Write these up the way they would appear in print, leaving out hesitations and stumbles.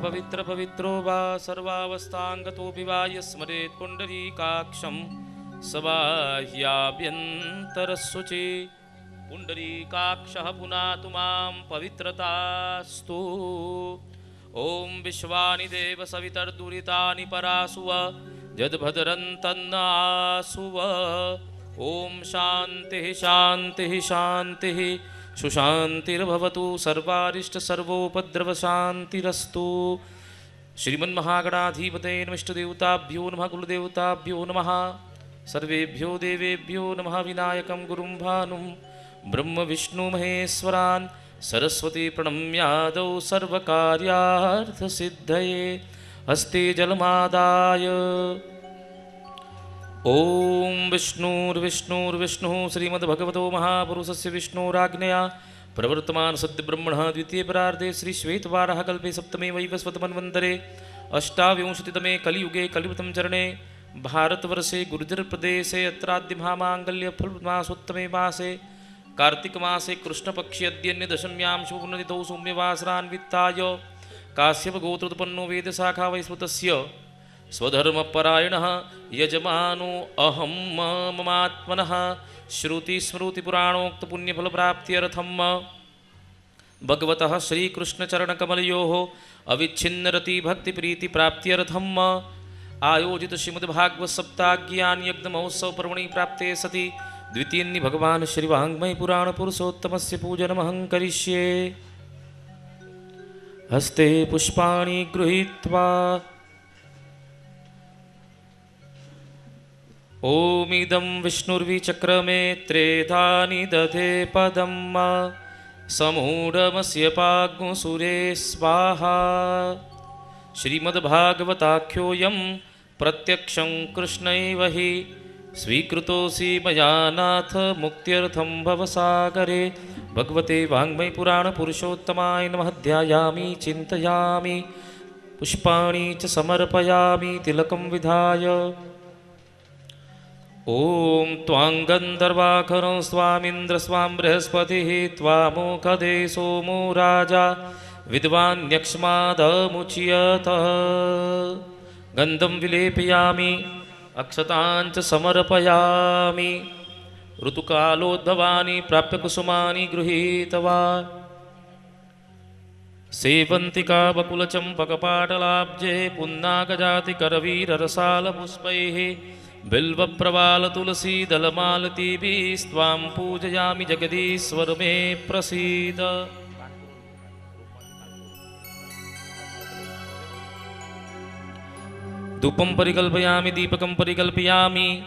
पवित्र पवित्रो वा सर्वावस्थांगतोऽपि वा यस्मरेत् पुण्डरीकाक्षं सबाह्याभ्यन्तरशुचि पुण्डरीकाक्षः पुनातु मां पवित्रतास्तु। ओं विश्वानि देव सवितर्दुरितानि परासुव यद्भद्रन्तन्नासुव। ओं शान्तिः शान्तिः शान्तिः सुशान्तिर्भवतु सर्वारिष्ट सर्वोपद्रवशान्तिरस्तु। श्रीमन्महागणाधिपतये नमः। इष्टदेवताभ्यो नमः। कुलदेवताभ्यो नमः। सर्वेभ्यो देवेभ्यो नमः। विनायकं गुरुं भानुं ब्रह्म विष्णु महेश्वरान् सरस्वती प्रणम्यादौ सर्वकार्यार्थसिद्धये हस्ते जलमादाय। ओं विष्णुर्विष्णुर्विष्णुः श्रीमद्भगवतो महापुरुषस्य विष्णोराज्ञया प्रवर्तमान सद्ब्रह्मणः द्वितीय परार्धे श्री श्वेतवाराह कल्पे सप्तमे वैवस्वतमन्वन्तरे अष्टाविंशतितमे कलियुगे कलिवृतं चरणे भारतवर्षे गुर्जरप्रदेशे अत्राद्य महामाङ्गल्य फलमासोत्तमे मासे कार्तिकमासे कृष्णपक्षे अद्यन्य दशम्यां शुभपुण्यतिथौ सौम्यवासरान्विताय काश्यपगोत्रोत्पन्नो वेदशाखा वैस्वतस्य स्वधर्मपरायणः यजमानो अहं ममात्मनः। श्रुतिस्मृतिपुराणोक्तपुण्यफलप्राप्त्यर्थं भगवतः श्रीकृष्णचरणकमलयोः अविच्छिन्नरतिभक्तिप्रीतिप्राप्त्यर्थम् आयोजित श्रीमद्भागवत सप्ताज्ञान यज्ञ महोत्सव पर्वणि प्राप्ते सति द्वितीयन्नि भगवान् श्रीवाङ्मय पुराण पुरुषोत्तमस्य पूजनमहं करिष्ये। हस्ते पुष्पाणि गृहीत्वा ओमिदं विष्णुर्विचक्रमे त्रेधानि दधे पदं समूढमस्य पाग्मुसुरे स्वाहा। श्रीमद्भागवताख्योऽयं प्रत्यक्षं कृष्णैव हि स्वीकृतोऽसि मया नाथ मुक्त्यर्थं भवसागरे। भगवते वाङ्मयपुराणपुरुषोत्तमाय नमः। ध्यायामि चिन्तयामि पुष्पाणि च समर्पयामि तिलकं विधाय। ओं त्वां गन्धर्वाखरं स्वामिन्द्र स्वां बृहस्पतिः त्वामोखदे सोमो राजा विद्वान्यक्ष्मादमुच्यत। गन्धं विलेपयामि अक्षताञ्च समर्पयामि ऋतुकालोद्भवानि प्राप्य कुसुमानि गृहीत्वा। सेवन्तिका बकुलचम्पकपाटलाब्जे पुन्नागजातिकरवीररसालपुष्पैः बिल्वप्रवालतुलसीदलमालतीभिस्त्वां पूजयामि जगदीश्वर मे प्रसीद। धूपं परिकल्पयामि दीपकं परिकल्पयामि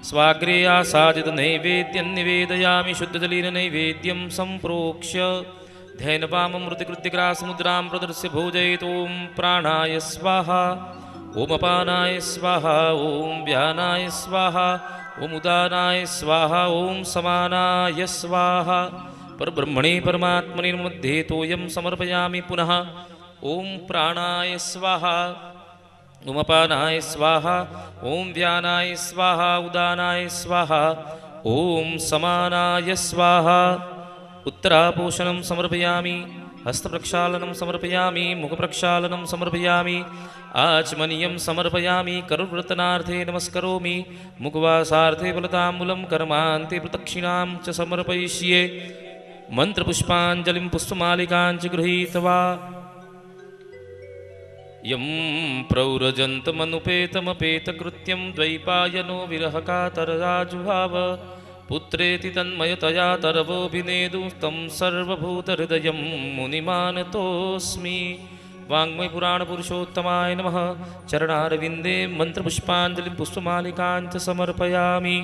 स्वाग्रे आसादित नैवेद्यं निवेदयामि शुद्धजलेन नैवेद्यं सम्प्रोक्ष्य ध्येनवाममृतिकृत्यग्रासमुद्रां प्रदर्श्य भोजयेत्। ॐ प्राणाय स्वाहा ओम अपानाय स्वाहा ओम व्यानाय स्वाहा ओम उदानाय स्वाहा ओम समानाय स्वाहा। परब्रह्मणे परमात्मने मध्ये तोयं समर्पयामि पुनः। ओम प्राणाय स्वाहा ओम अपानाय स्वाहा ओम व्यानाय स्वाहा उदानाय स्वाहा ओम समानाय स्वाहा। उत्तरापोषणं समर्पयामि हस्तप्रक्षालनं समर्पयामि मुखप्रक्षालनं समर्पयामि आचमनीयं समर्पयामि। करुव्रतनार्थे नमस्करोमि मुखवासार्थे फलताम्बूलं कर्मान्ते प्रदक्षिणां च समर्पयिष्ये। मन्त्रपुष्पाञ्जलिं पुष्पमालिकां च गृहीत्वा यं प्रौरजन्तमनुपेतमपेतकृत्यं द्वैपायनो विरहकातरराजुहाव पुत्रेति तन्मयतया तरवोऽभिनेदु तं सर्वभूतहृदयं मुनिमानतोऽस्मि। वाङ्मयपुराणपुरुषोत्तमाय नमः। चरणारविन्दे मन्त्रपुष्पाञ्जलिं पुष्पमालिकां च समर्पयामि।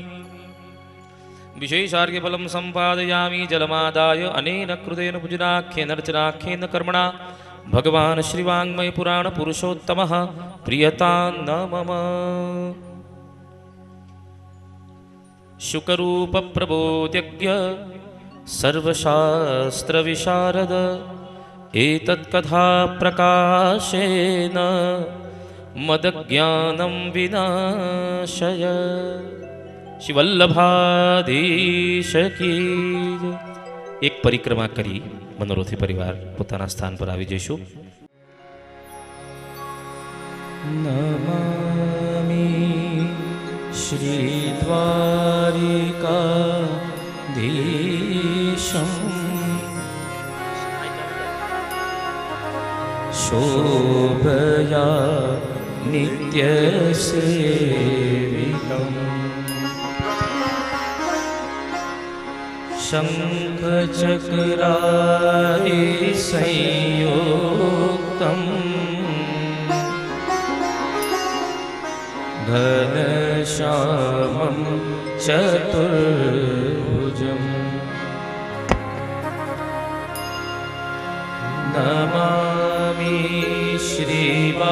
विशेषार्घ्यफलं सम्पादयामि जलमादाय अनेन कृतेन पूजनाख्येन अर्चनाख्येन कर्मणा भगवान् श्रीवाङ्मयपुराणपुरुषोत्तमः प्रियतां न मम। शुकरूपप्रबोध्यज्ञ सर्वशास्त्रविशारद एतत्कथा प्रकाशेन मदज्ञानं विनाशय। शिवल्लभाधीश की एक परिक्रमा करी मनोरथी परिवार પોતાના સ્થાન પર આવી જઈશું। नमामि श्रीद्वारिकाधीशम् शोभया नित्यसेवितम् शङ्खचक्रादि संयुक्तम् घनश्यामं चतुर्भुजम् नमामि श्रीबालकृष्णम्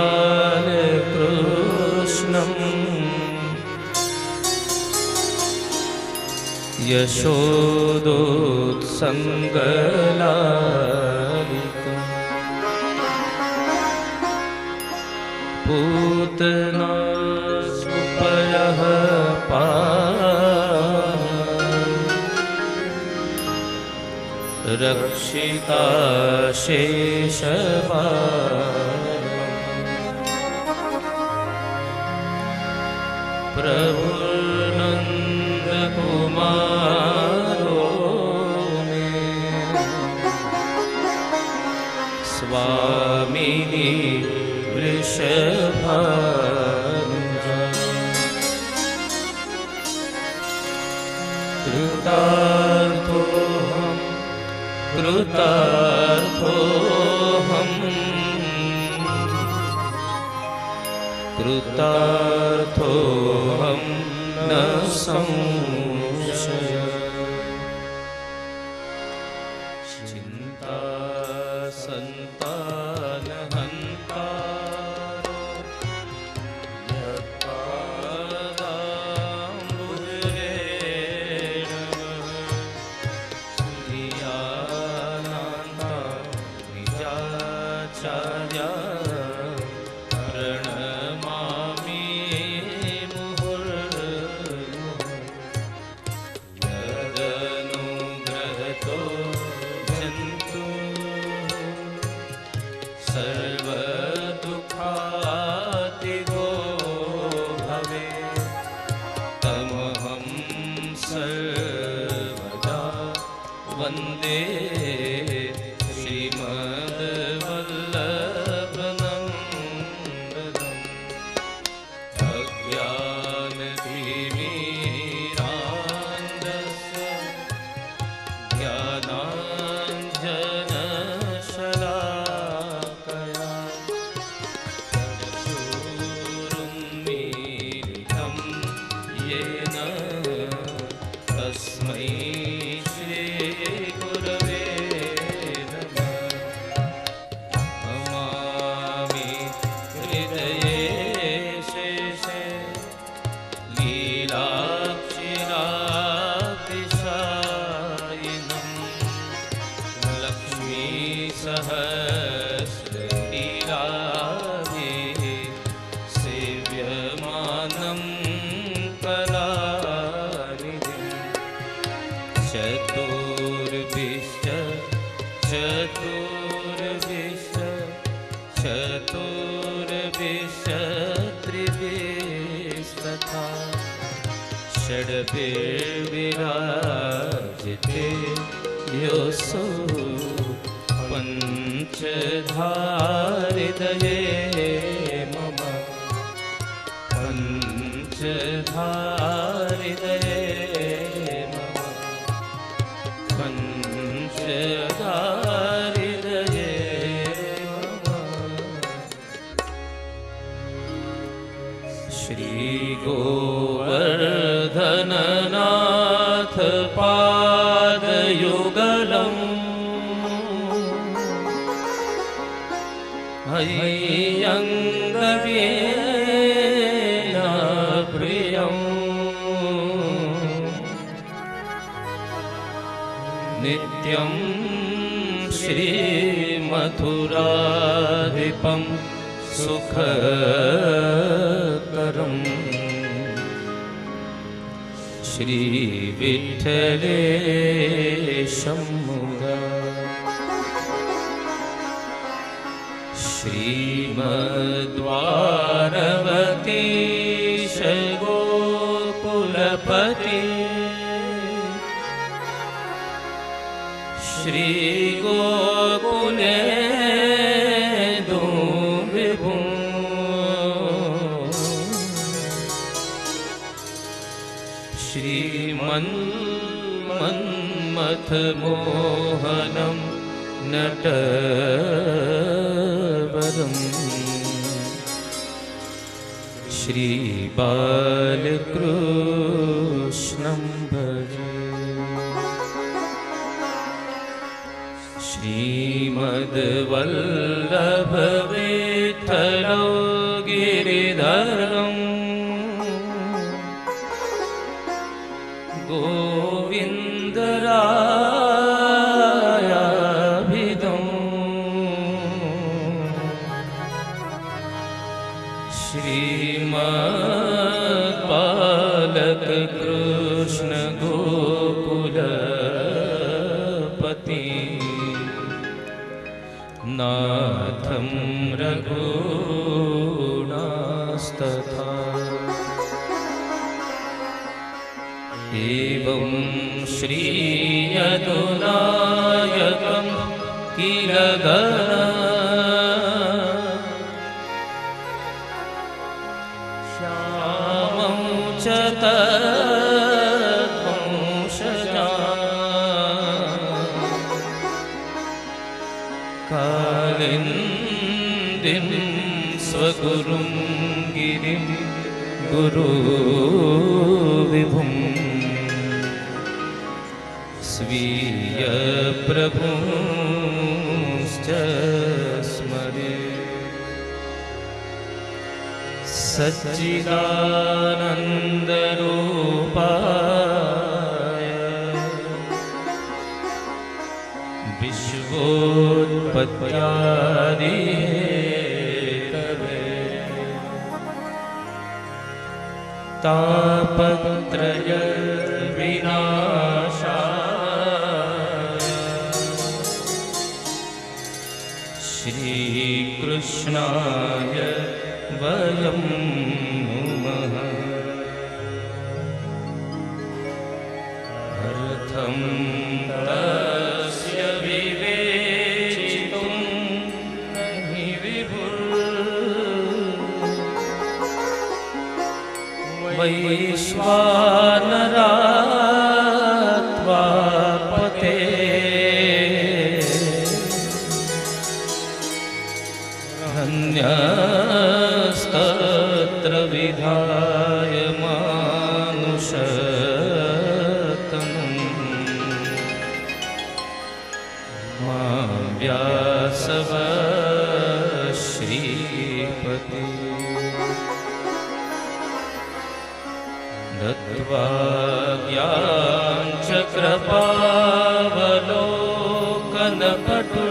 यशोदोत्सङ्गलालितम् पूतना सुपयः रक्षिता शेषपालम् प्रभुर्नन्दकुमारो मे स्वामिनी वृषभानुजा कृतार्थोऽहं न संशयः चिन्ता सन्तानहन्तारो यत्पादाम्बुजरेण तुरीयानान्ता निजाचार्या वन्दे श्रीमद्वल्लभनन्दनम् अज्ञानतिमिरान्धस्य ज्ञानाञ्जनशलाकया चक्षुरुन्मीलितं येन तस्मै चतुर्विंशत्रिभिस्तथा षड्भिर्विराजिते योऽसौ पञ्चधारिदये मम पञ्चधारिदये मम पञ्चधारिदये श्रीगोवर्धननाथ पादयुगलम् हैयङ्गव्येन प्रियम् नित्यं श्रीमथुराधिपं सुखकरम् श्रीविठ्ठलेशं मुदा श्रीमद्वारवतीश गोकुलपति श्री गोकुले दो विभु श्रीमन्मन्मथ मोहनं नटवरं श्रीबालकृष्णं भजे श्रीमद्वल्लभविठलो गिरिधरं गोविन्दरायाभिधं श्रीमद्बालकृष्ण गोकुलपति नाथं रघुनाथस्तथा एवं श्रीयदुनायकं किल श्यामं च कालिन्दिं स्वगुरुं गिरिं गुरुविभुं स्वीयप्रभुश्च स्मरे सच्चिदानन्दरूपाय विश्वोत्पत्त्यादिहेतवे तापत्रय विनाशाय श्रीकृष्णाय वयं नुमः अर्थं तस्य विवेचितुं नहि वैश्वानरात्वा पते धन्यस्तत्र विधाय मानुषतनुं मा व्यासव श्रीपति दत्त्वा ज्ञानचक्रपावलोकनपटुः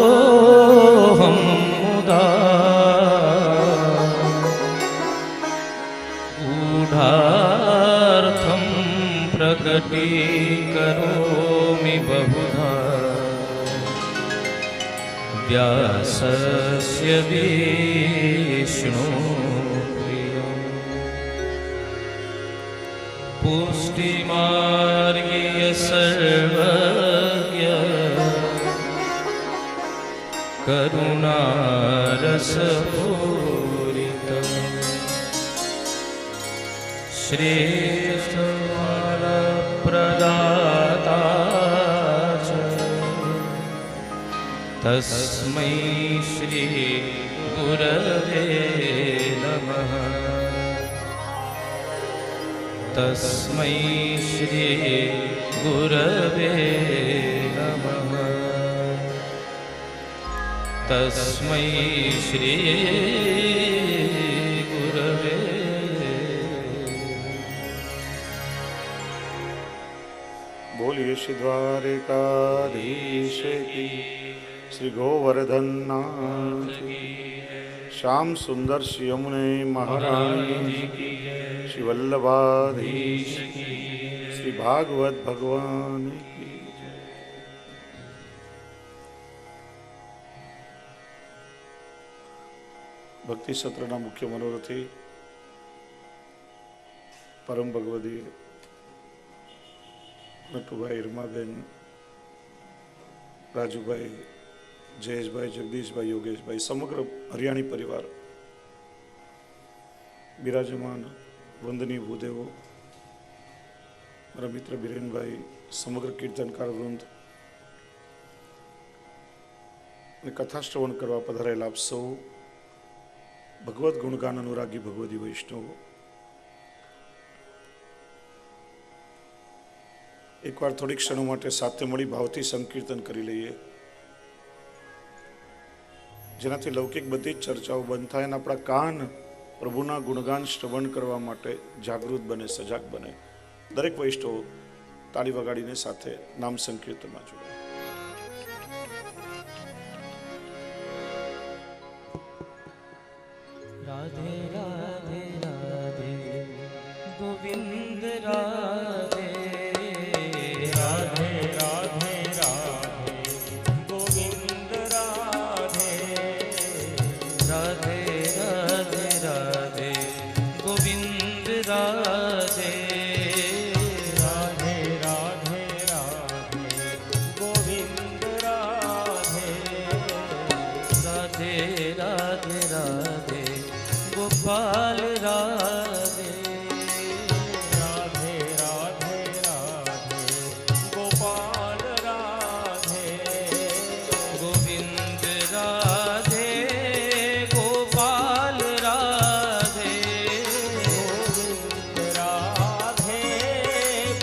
तस्मादतोऽहं मुदा गूढार्थं प्रकटीकरोमि बहुधा व्यासस्य विष्णुप्रियं पुष्टिमार्गीय सर्वज्ञ करुणारसपूरितं श्रेष्ठफलप्रदाता च तस्मै श्री गुरवे नमः तस्मै श्री गुरवे नमः तस्मै श्री गुरवे। बोलिए श्री द्वारिकाधीश की, श्री गोवर्धन नाथ की, श्याम सुंदर श्री यमुने महाराज की, श्री वल्लभाधीश की, श्री श्री भागवत भगवान की जय। भक्ति सत्रना मुख्य मनोरथी परम भगवती नटुभाई, रमाबेन, राजूभाई, जयेशभाई, जगदीशभाई, योगेशभाई, समग्र हरियाणी परिवार, विराजमान वंदनीय भूदेवो, मारा मित्र बीरेनभाई, समग्र कीर्तनकार वृंद ने कथा श्रवण करवा पधारेला आप सौ भगवत गुणगान अनुरागी भगवती वैष्णव, एक बार थोड़ी क्षणों माटे साथे मळी भावथी संकीर्तन करी लईए, जेनाथी लौकिक बधी चर्चाओ बंद थाय अने आपणा कान प्रभुना गुणगान श्रवण करवा माटे जागृत बने, सजाग बने। दरेक वैष्णव ताली वगाड़ीने साथे नाम संकीर्तन में जोड़े। राधे राधे राधे गोविंद राधे, राधे राधे राधे गोविंद राधे, राधे राधे राधे गोविंद राधे, राधे राधे राधे गोविंद राधे, राधे राधे राधे गोपाल राधे, राधे राधे राधे गोपाल राधे, गोविंद राधे गोपाल राधे, गोविंद राधे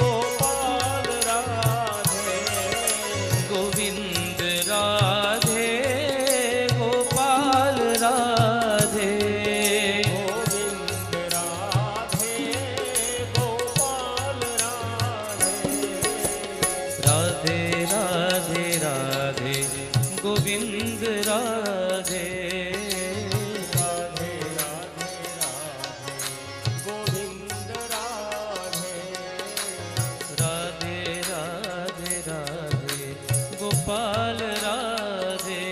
गोपाल राधे, गोविंद राधे गोपाल राधे, गोविंद राधे, राधे राधे राधे गोपाल राधे,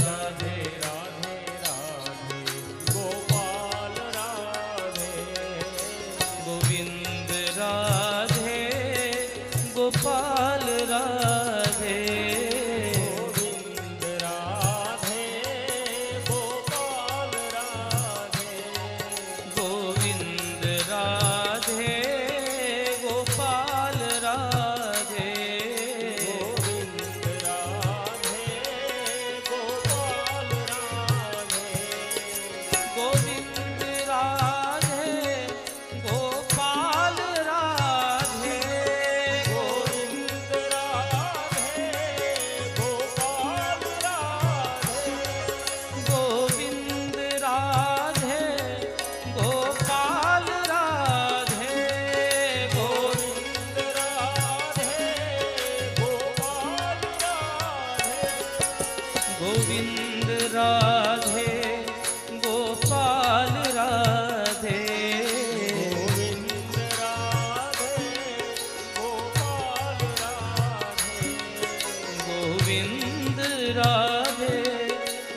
राधे राधे राधे गोपाल राधे, गोविंद राधे गोपाल राधे, गोविंद राधे गोपाल राधे, गोविंद राधे गोपाल राधे, गोविंद राधे गोपाल राधे, गोविंद राधे गोपाल राधे, गोविंद राधे गोपाल राधे, गोविंद राधे गोपाल राधे, गोविंद राधे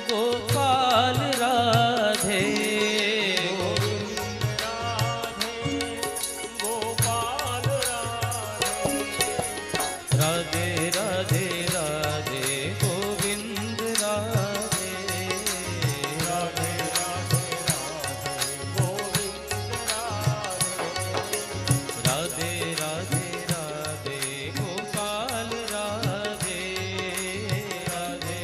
गोपाल राधे, राधे राधे राधे गोविंद राधे, राधे राधे राधे राधे राधे गोपाल राधे, राधे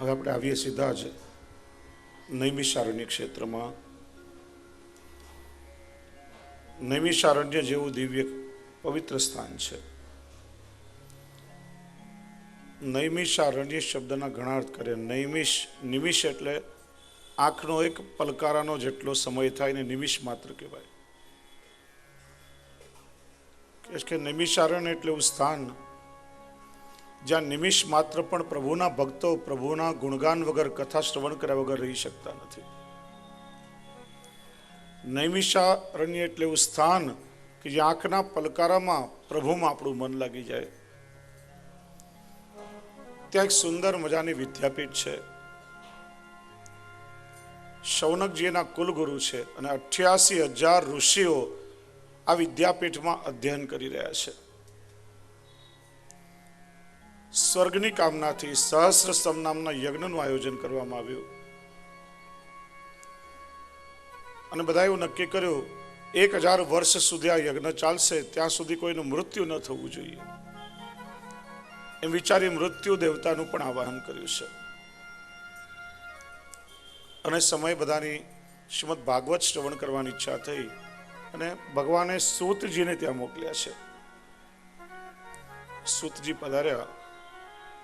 હવે આપણે આવીએ સીધા જ નૈમિષારણ્ય ક્ષેત્રમાં. નૈમિષારણ્ય જેવું દિવ્ય પવિત્ર સ્થાન છે. નૈમિષારણ્ય શબ્દના ઘણા અર્થ કર્યા. નિમિષ એટલે આંખનો એક પલકારાનો જેટલો સમય થાય ને નિમિષ માત્ર કહેવાય. કે નૈમિષારણ્ય એટલે એવું સ્થાન જ્યાં નિમિષ માત્ર પણ પ્રભુના ભક્તો પ્રભુના ગુણગાન વગર, કથા શ્રવણ કર્યા વગર રહી શકતા નથી. નૈમિષારણ્ય એટલે એવું સ્થાન કે જ્યાં આંખના પલકારામાં પ્રભુમાં આપણું મન લાગી જાય. ત્યાં એક સુંદર મજાની વિદ્યાપીઠ છે. શૌનકજીના કુલગુરુ છે અને 88,000 ઋષિઓ આ વિદ્યાપીઠમાં અધ્યયન કરી રહ્યા છે. સ્વર્ગની કામનાથી સહસ્ર સ્તંભ નામના યજ્ઞનું આયોજન કરવામાં આવ્યું અને બધા એવું નક્કી કર્યું 1000 વર્ષ સુધી આ યજ્ઞ ચાલશે, ત્યાં સુધી કોઈનું મૃત્યુ ન થવું જોઈએ. એમ વિચારી મૃત્યુ દેવતાનું પણ આવાહન કર્યું છે. અને સમય બધાની શ્રીમદ ભાગવત શ્રવણ કરવાની ઈચ્છા થઈ અને ભગવાને સૂતજીને ત્યાં મોકલ્યા છે. સૂતજી પધાર્યા,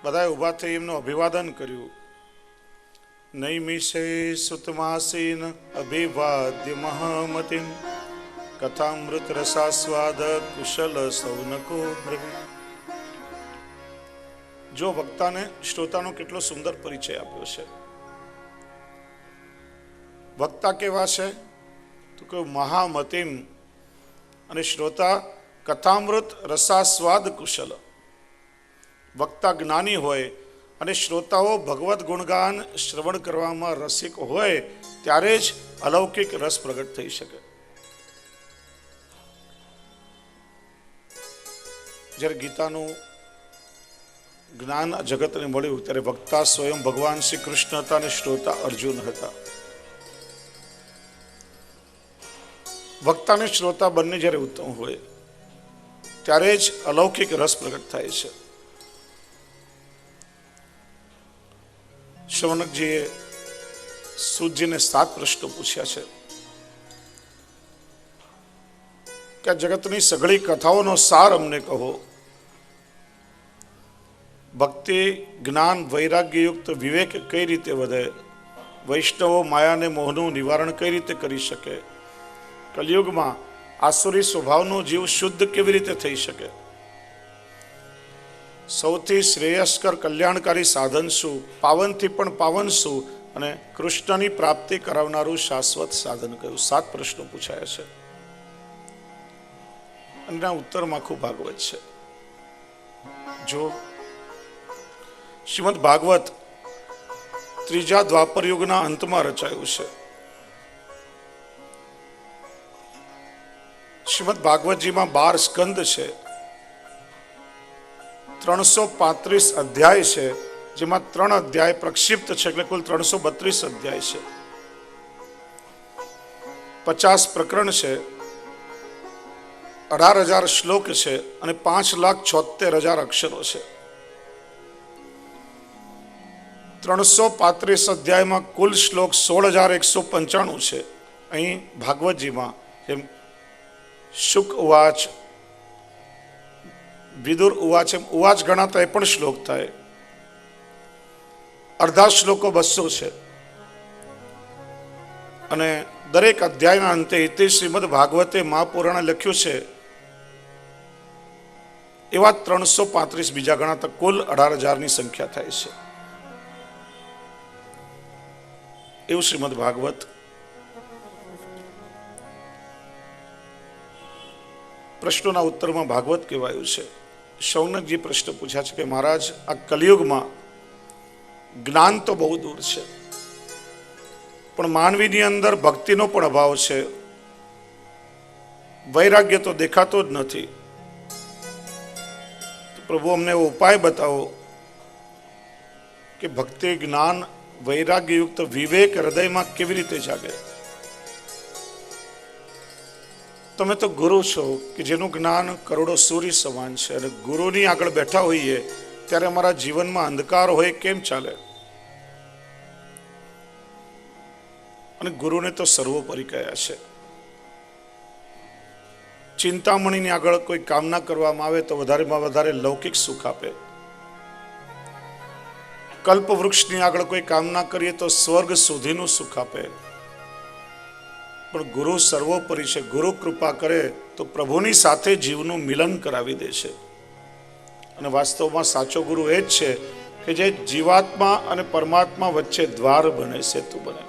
બધાએ ઊભા થઈ એમનું અભિવાદન કર્યું. નૈમિષે સુતમાસીન અભિવાદ્ય મહામતિમ કથામૃત રસાસ્વાદ કુશલ સૌનકો બ્રવી. જો વક્તાને શ્રોતાનો કેટલો સુંદર પરિચય આપ્યો છે. વક્તા કેવા છે તો કે મહામતિમ અને શ્રોતા કથામૃત રસાસ્વાદ કુશલ. વક્તા જ્ઞાની હોય અને શ્રોતાઓ ભગવત ગુણગાન શ્રવણ કરવામાં રસિક હોય ત્યારે જ અલૌકિક રસ પ્રગટ થઈ શકે. જ્યારે ગીતાનું જ્ઞાન જગતને મળ્યું ત્યારે વક્તા સ્વયં ભગવાન શ્રી કૃષ્ણ હતા અને શ્રોતા અર્જુન હતા. વક્તા અને શ્રોતા બંને જ્યારે ઉત્તમ હોય ત્યારે જ અલૌકિક રસ પ્રગટ થાય છે. શૌનકજીએ સૂતજીને 7 પ્રશ્નો પૂછ્યા છે કે જગતની સઘળી કથાઓનો સાર અમને કહો. ભક્તિ, જ્ઞાન, વૈરાગ્યયુક્ત વિવેક કઈ રીતે વધે? વૈષ્ણવો માયાને મોહનું નિવારણ કઈ રીતે કરી શકે? કલિયુગમાં આસુરી સ્વભાવનો જીવ શુદ્ધ કેવી રીતે થઈ શકે? સૌથી શ્રેયસ્કર કલ્યાણકારી સાધન શું? પાવનથી પણ પાવન શું? અને કૃષ્ણની પ્રાપ્તિ કરાવનારું શાશ્વત સાધન કયું? 7 પ્રશ્નો પૂછાયા છે અને એના ઉત્તરમાં આખું ભાગવત છે. જો શ્રીમદ ભાગવત ત્રીજા દ્વાપર યુગના અંતમાં રચાયું છે. શ્રીમદ ભાગવતજીમાં 12 સ્કંદ છે, 335 અધ્યાય છે, જેમાં 3 અધ્યાય પ્રક્ષિપ્ત છે, એટલે કુલ 332 અધ્યાય છે. 50 પ્રકરણ છે, 18,000 શ્લોક છે અને 5,76,000 અક્ષરો છે. 335 અધ્યાયમાં કુલ શ્લોક 16,195 છે. અહીં ભાગવતજીમાં જેમ શુક ઉવાચ, વિદુર ઉવાચ, એમ ઉવાચ ગણાતા એ પણ શ્લોક થાય. અડધા શ્લોકો 200 છે અને દરેક અધ્યાયના અંતે ઇતિ શ્રીમદ ભાગવતે મહાપુરાણે લખ્યું છે એવા 335 બીજા ગણાતા કુલ 18,000ની સંખ્યા થાય છે. એવું શ્રીમદ ભાગવત. પ્રશ્નોના ઉત્તરમાં ભાગવત કહેવાયું છે. શૌનકજી પ્રશ્ન પૂછ્યા છે કે મહારાજ, આ કલિયુગમાં જ્ઞાન તો બહુ દૂર છે, પણ માનવીની અંદર ભક્તિનો પણ અભાવ છે, વૈરાગ્ય તો દેખાતો જ નથી. તો પ્રભુ અમને એવો ઉપાય બતાવો કે ભક્તિ, જ્ઞાન, વૈરાગ્યયુક્ત વિવેક હૃદયમાં કેવી રીતે જાગે. તમે તો ગુરુ છો કે જેનું જ્ઞાન કરોડો સૂર્ય સમાન છે અને ગુરુની આગળ બેઠા હોઈએ ત્યારે અમારા જીવનમાં અંધકાર હોય કેમ ચાલે? અને ગુરુને તો સર્વોપરી કહ્યા છે. ચિંતામણીની આગળ કોઈ કામના કરવામાં આવે તો વધારેમાં વધારે લૌકિક સુખ આપે. કલ્પ વૃક્ષની આગળ કોઈ કામના કરીએ તો સ્વર્ગ સુધીનું સુખ આપે. પણ ગુરુ સર્વોપરી છે. ગુરુ કૃપા કરે તો પ્રભુની સાથે જીવનું મિલન કરાવી દે છે. અને વાસ્તવમાં સાચો ગુરુ એ જ છે કે જે જીવાત્મા અને પરમાત્મા વચ્ચે દ્વાર બને, સેતુ બને.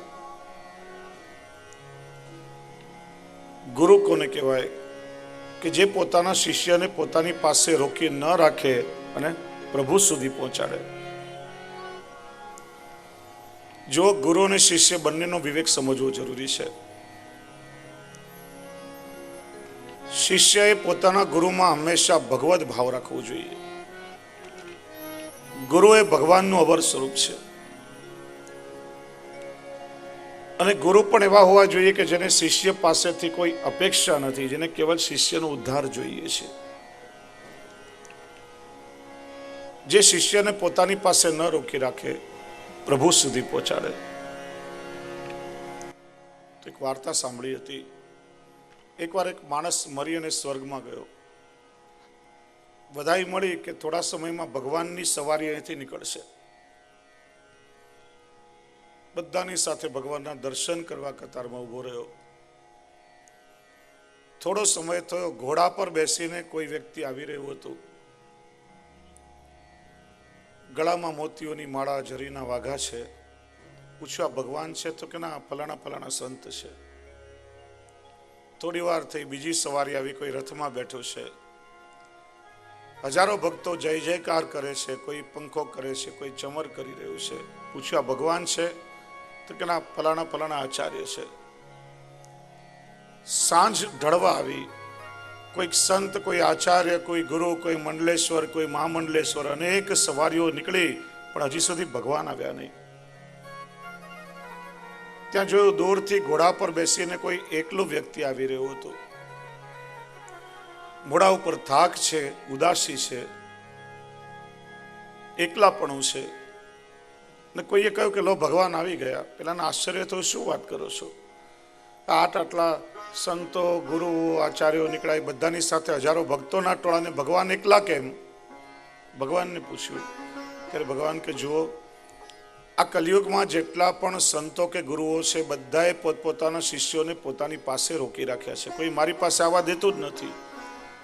ગુરુ કોને કહેવાય? કે જે પોતાના શિષ્યને પોતાની પાસે રોકી ન રાખે અને પ્રભુ સુધી પહોંચાડે. જો ગુરુ અને શિષ્ય બંનેનો વિવેક સમજવો જરૂરી છે. શિષ્યએ પોતાના ગુરુમાં હંમેશા ભગવદ ભાવ રાખવો જોઈએ. ગુરુ એ ભગવાનનું અવર સ્વરૂપ છે. અને ગુરુ પણ એવા હોવા જોઈએ કે જેને શિષ્ય પાસેથી કોઈ અપેક્ષા નથી, જેને કેવલ શિષ્યનો ઉદ્ધાર જોઈએ છે. જે શિષ્યને પોતાની પાસે ન રોકી રાખે, પ્રભુ સુધી પહોંચાડે. તો એક વાર્તા સાંભળી હતી. એકવાર એક માણસ મરી અને સ્વર્ગમાં ગયો. વધાઈ મળી કે થોડા સમયમાં ભગવાનની સવારી અહીંથી નીકળશે. બધાની સાથે ભગવાનના દર્શન કરવા કતારમાં ઊભો રહ્યો. થોડો સમય થયો, ઘોડા પર બેસીને કોઈ વ્યક્તિ આવી રહ્યું હતું. ગળામાં મોતીઓની માળા, ઝરીના વાઘા છે. પૂછ્યું, ભગવાન છે? તો કે ના, ફલાણા ફલાણા સંત છે. થોડી વાર થઈ, બીજી સવારી આવી, કોઈ રથમાં બેઠો છે. હજારો ભક્તો જય જયકાર કરે છે, કોઈ પંખો કરે છે, કોઈ ચમર કરી રહ્યું છે. પૂછ્યું, ભગવાન છે? તો કે ના, ફલાણા ફલાણા આચાર્ય છે. સાંજ ઢળવા આવી. કોઈક સંત, કોઈ આચાર્ય, કોઈ ગુરુ, કોઈ મંડલેશ્વર, કોઈ મહામંડલેશ્વર, અનેક સવારીઓ નીકળી, પણ હજી સુધી ભગવાન આવ્યા નહીં. ત્યાં જોયું, દૂરથી ઘોડા પર બેસીને કોઈ એકલો વ્યક્તિ આવી રહ્યો હતો. મોઢા ઉપર થાક છે, ઉદાસી છે, એકલાપણું છે. ને કોઈએ કહ્યું કે લો, ભગવાન આવી ગયા. પેલાના આશ્ચર્ય થયું, શું વાત કરો છો? આટલા સંતો, ગુરુઓ, આચાર્યો નીકળ્યા, બધાની સાથે હજારો ભક્તોના ટોળાને ભગવાન એકલા કેમ? ભગવાનને પૂછ્યું ત્યારે ભગવાન કે જુઓ, આ કલિયુગમાં જેટલા પણ સંતો કે ગુરુઓ છે, બધાએ પોતપોતાના શિષ્યોને પોતાની પાસે રોકી રાખ્યા છે. કોઈ મારી પાસે આવવા દેતું જ નથી.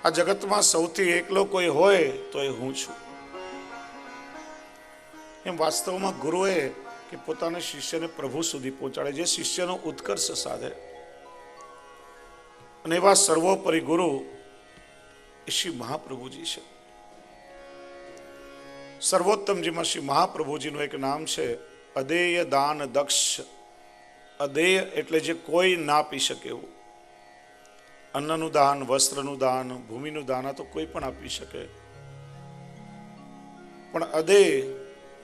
આ જગતમાં સૌથી એકલો કોઈ હોય તો એ હું છું. એમ વાસ્તવમાં ગુરુએ કે પોતાના શિષ્યને પ્રભુ સુધી પહોંચાડે, જે શિષ્યનો ઉત્કર્ષ સાધે. અને એવા સર્વોપરી ગુરુ એ શ્રી મહાપ્રભુજી છે. સર્વોત્તમજીમાં શ્રી મહાપ્રભુજીનું એક નામ છે અદેય દાન દક્ષ. અદેય એટલે જે કોઈ ના આપી શકે એવું. અન્નનું દાન, વસ્ત્રનું દાન, ભૂમિનું દાન, આ તો કોઈ પણ આપી શકે. પણ અદેય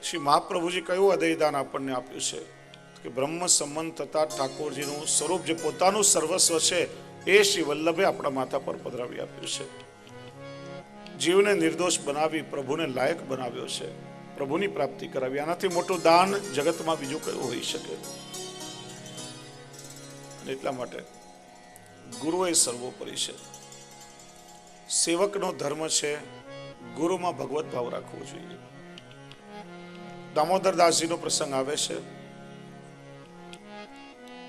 શ્રી મહાપ્રભુજી કયું અદેય દાન આપણને આપ્યું છે કે બ્રહ્મ સંબંધ થતા ઠાકોરજીનું સ્વરૂપ, જે પોતાનું સર્વસ્વ છે, એ શ્રી વલ્લભે આપણા માથા પર પધરાવી આપ્યું છે. જીવને નિર્દોષ બનાવી પ્રભુને લાયક બનાવ્યો છે, પ્રભુની પ્રાપ્તિ કરાવી. આનાથી મોટું દાન જગતમાં બીજું કયું હોઈ શકે? એટલા માટે ગુરુ એ સર્વોપરી છે. સેવકનો ધર્મ છે ગુરુમાં ભગવત ભાવ રાખવો જોઈએ. દામોદરદાસજીનો પ્રસંગ આવે છે.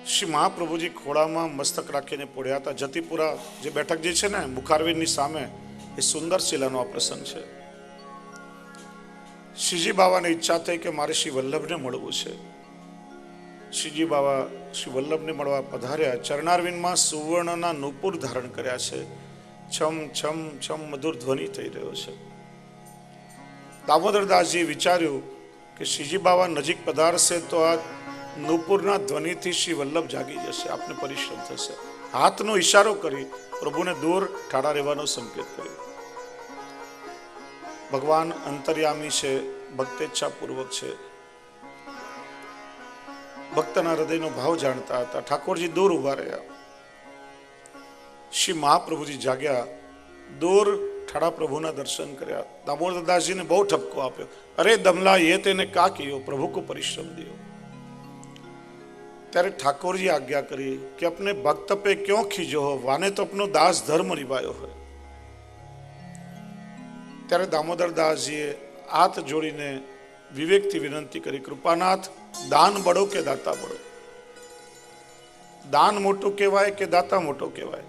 શ્રી મહાપ્રભુજી ખોળામાં મસ્તક રાખીને પડ્યા હતા. જતીપુરા જે બેઠક જે છે ને, મુખારવીરની સામે, એ સુંદર શિલાનો આ પ્રસંગ છે. શ્રીજી બાવાને ઈચ્છા થઈ કે મારે શ્રી વલ્લભને મળવું છે. શ્રીજી બાવા શ્રી વલ્લભને મળવા પધાર્યા. ચરણારવિંદમાં સુવર્ણના નુપુર ધારણ કર્યા છે. છમ છમ છમ મધુર ધ્વનિ થઈ રહ્યો છે. દામોદરદાસજીએ વિચાર્યું કે શ્રીજી બાવા નજીક પધારશે તો આ નુપુરના ધ્વનિથી શ્રી વલ્લભ જાગી જશે, આપને પરિશ્રમ થશે. હાથનો ઈશારો કરી પ્રભુને દૂર ઠાડા રહેવાનો સંકેત કર્યો. ભગવાન અંતર્યામી છે, ભક્તેચ્છા પૂર્વક છે, ભક્તના હૃદયનો ભાવ જાણતા હતા. ઠાકોરજી દૂર ઉભા રહ્યા. શ્રી મહાપ્રભુજી જાગ્યા, દૂર ઠાડા પ્રભુના દર્શન કર્યા. દામોદરદાસજીને બહુ ઠપકો આપ્યો. અરે દમલા, એ તેને કા કિયો, પ્રભુ કો પરિશ્રમ દિયો. ત્યારે ઠાકોરજી આજ્ઞા કરી કે अपने भक्त पे क्यों खीजो हो, वाने तो अपनो दास धर्म निभायो है। ત્યારે દામોદર દાસજીએ હાથ જોડીને વિવેકથી વિનંતી કરી, કૃપાનાથ દાન બળો કે દાતા બળો, દાન મોટું કહેવાય કે દાતા મોટો કહેવાય?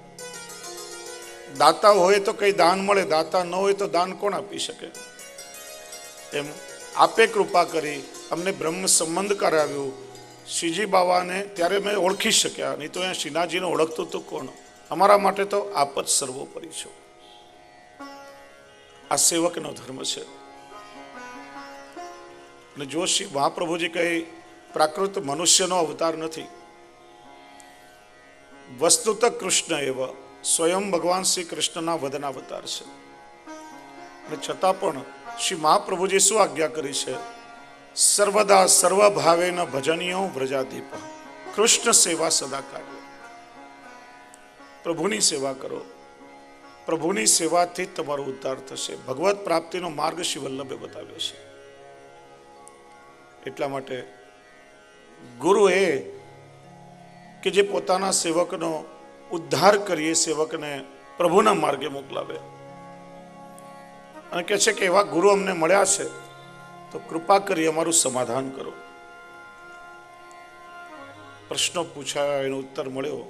દાતા હોય તો કઈ દાન મળે, દાતા ન હોય તો દાન કોણ આપી શકે? એમ આપે કૃપા કરી અમને બ્રહ્મ સંબંધ કરાવ્યો। શ્રીજી બાવાને ત્યારે મેં ઓળખી શક્યા, નહીં તો અહીંયા શ્રીનાથજીને ઓળખતું તો કોણ? અમારા માટે તો આપ જ સર્વોપરી છો। આ સેવકનો ધર્મ છે। અને જો શ્રી મહાપ્રભુજી કહે પ્રાકૃત મનુષ્યનો અવતાર નથી, વસ્તુત કૃષ્ણ એવા સ્વયં ભગવાન શ્રી કૃષ્ણના વદન અવતાર છે। અને છતાં પણ શ્રી મહાપ્રભુજી શું આજ્ઞા કરી છે? સર્વદા સર્વભાવેન ભજનીયો વ્રજાધીપ, કૃષ્ણ સેવા સદા કાર્ય। પ્રભુની સેવા કરો, પ્રભુની સેવાથી તમારો ઉદ્ધાર થશે। ભગવત પ્રાપ્તિનો માર્ગ શ્રી વલ્લભે બતાવ્યો છે। એટલા માટે ગુરુ એ કે જે પોતાના સેવકનો ઉદ્ધાર કરીએ, સેવકને પ્રભુના માર્ગે મોકલાવે અને કહે છે કે એવા ગુરુ અમને મળ્યા છે તો કૃપા કરી અમારું સમાધાન કરો। પ્રશ્નો પૂછાયા, એનો ઉત્તર મળ્યો।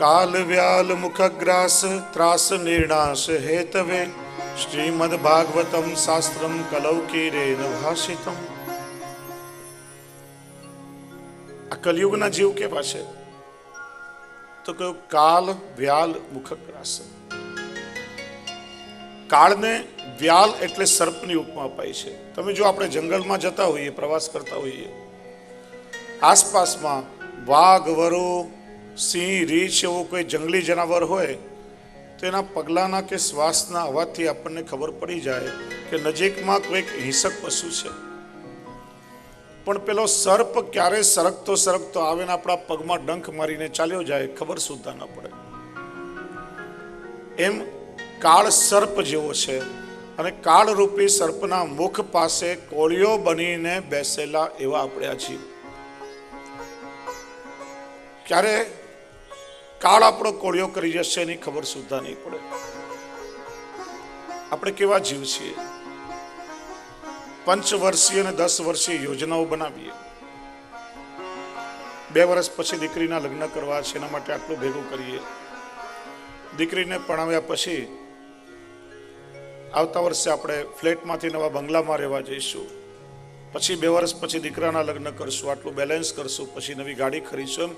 કાલ વ્યાલ મુખગ્રાસ ત્રાસ નિર્ણાશ હેતવે શ્રીમદ ભાગવતમ શાસ્ત્રમ કલૌકીરેન ભાષિતમ। આ કલયુગના જીવ કેવા છે? તો કહ્યું કાલ વ્યાલ મુખગ્રાસ। કાળને વ્યાલ એટલે સર્પની ઉપમા અપાઈ છે। તમે જો આપણે જંગલમાં જતા હોઈએ, પ્રવાસ કરતા હોઈએ, આસપાસમાં વાઘ, વરુ, સિંહ, રીંછ એવું કોઈ જંગલી જનાવર હોય તો એના પગલાના કે શ્વાસના અવાજથી આપણને ખબર પડી જાય કે નજીકમાં કોઈક હિંસક પશુ છે। પણ પેલો સર્પ ક્યારે સરકતો સરકતો આવે ને આપણા પગમાં ડંખ મારીને ચાલ્યો જાય, ખબર સુદ્ધા ન પડે। એમ કાળ સર્પ જેવો છે અને કાળરૂપી સર્પના મુખ પાસે કોળિયો બનીને બેસેલા એવા આપણે આ જીવ। ક્યારે કાળ આપણો કોળિયો કરી જશે એની ખબર સુદ્ધા નહીં પડે। આપણે કેવા જીવ છીએ? 5 વર્ષીય અને 10 વર્ષીય યોજનાઓ બનાવીએ, 2 વર્ષ પછી દીકરીના લગ્ન કરવા છે એના માટે આટલું ભેગું કરીએ, દીકરીને પરણાવ્યા પછી આવતા વર્ષે આપણે ફ્લેટમાંથી નવા બંગલામાં રહેવા જઈશું, પછી 2 વર્ષ પછી દીકરાના લગ્ન કરશું, આટલું બેલેન્સ કરશું, પછી નવી ગાડી ખરીદશું। એમ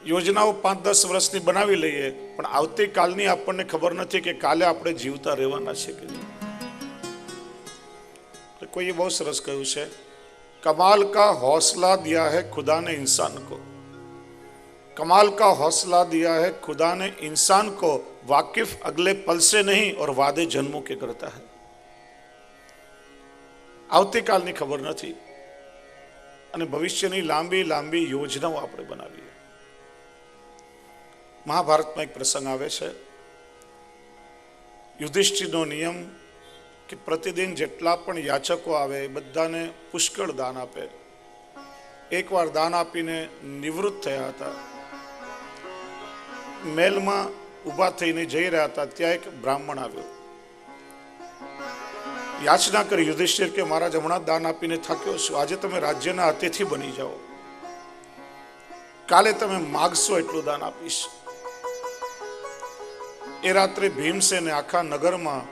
યોજનાઓ 5-10 વર્ષની બનાવી લઈએ, પણ આવતીકાલની આપણને ખબર નથી કે કાલે આપણે જીવતા રહેવાના છે કે નહીં। કોઈએ બહુ સરસ કહ્યું છે, કમાલ કા હौसला દિયા હૈ ખુદા ને इंसान को, कमाल का हौसला दिया है खुदा ने इंसान को, वाकिफ अगले पल से नहीं और वादे जन्मों के करता है। આવતીકાલની ખબર નથી અને ભવિષ્યની લાંબી લાંબી યોજનાઓ આપણે બનાવીએ। મહાભારતમાં એક પ્રસંગ આવે છે, યુધિષ્ઠિરનો નિયમ કે પ્રતિદિન જેટલા પણ યાચકો આવે એ બધાને પુષ્કળ દાન આપે। એકવાર દાન આપીને નિવૃત્ત થયા હતા, મહેલમાં ઊભા થઈને જઈ રહ્યા હતા, ત્યાં એક બ્રાહ્મણ આવ્યો, યાચના કરી યુધિષ્ઠિર કે મહારાજ હમણાં દાન આપીને થાક્યો છું, આજે તમે રાજ્યના અતિથિ બની જાઓ, કાલે તમે માગશો એટલું દાન આપીશ। એ રાત્રે ભીમસેને આખા નગરમાં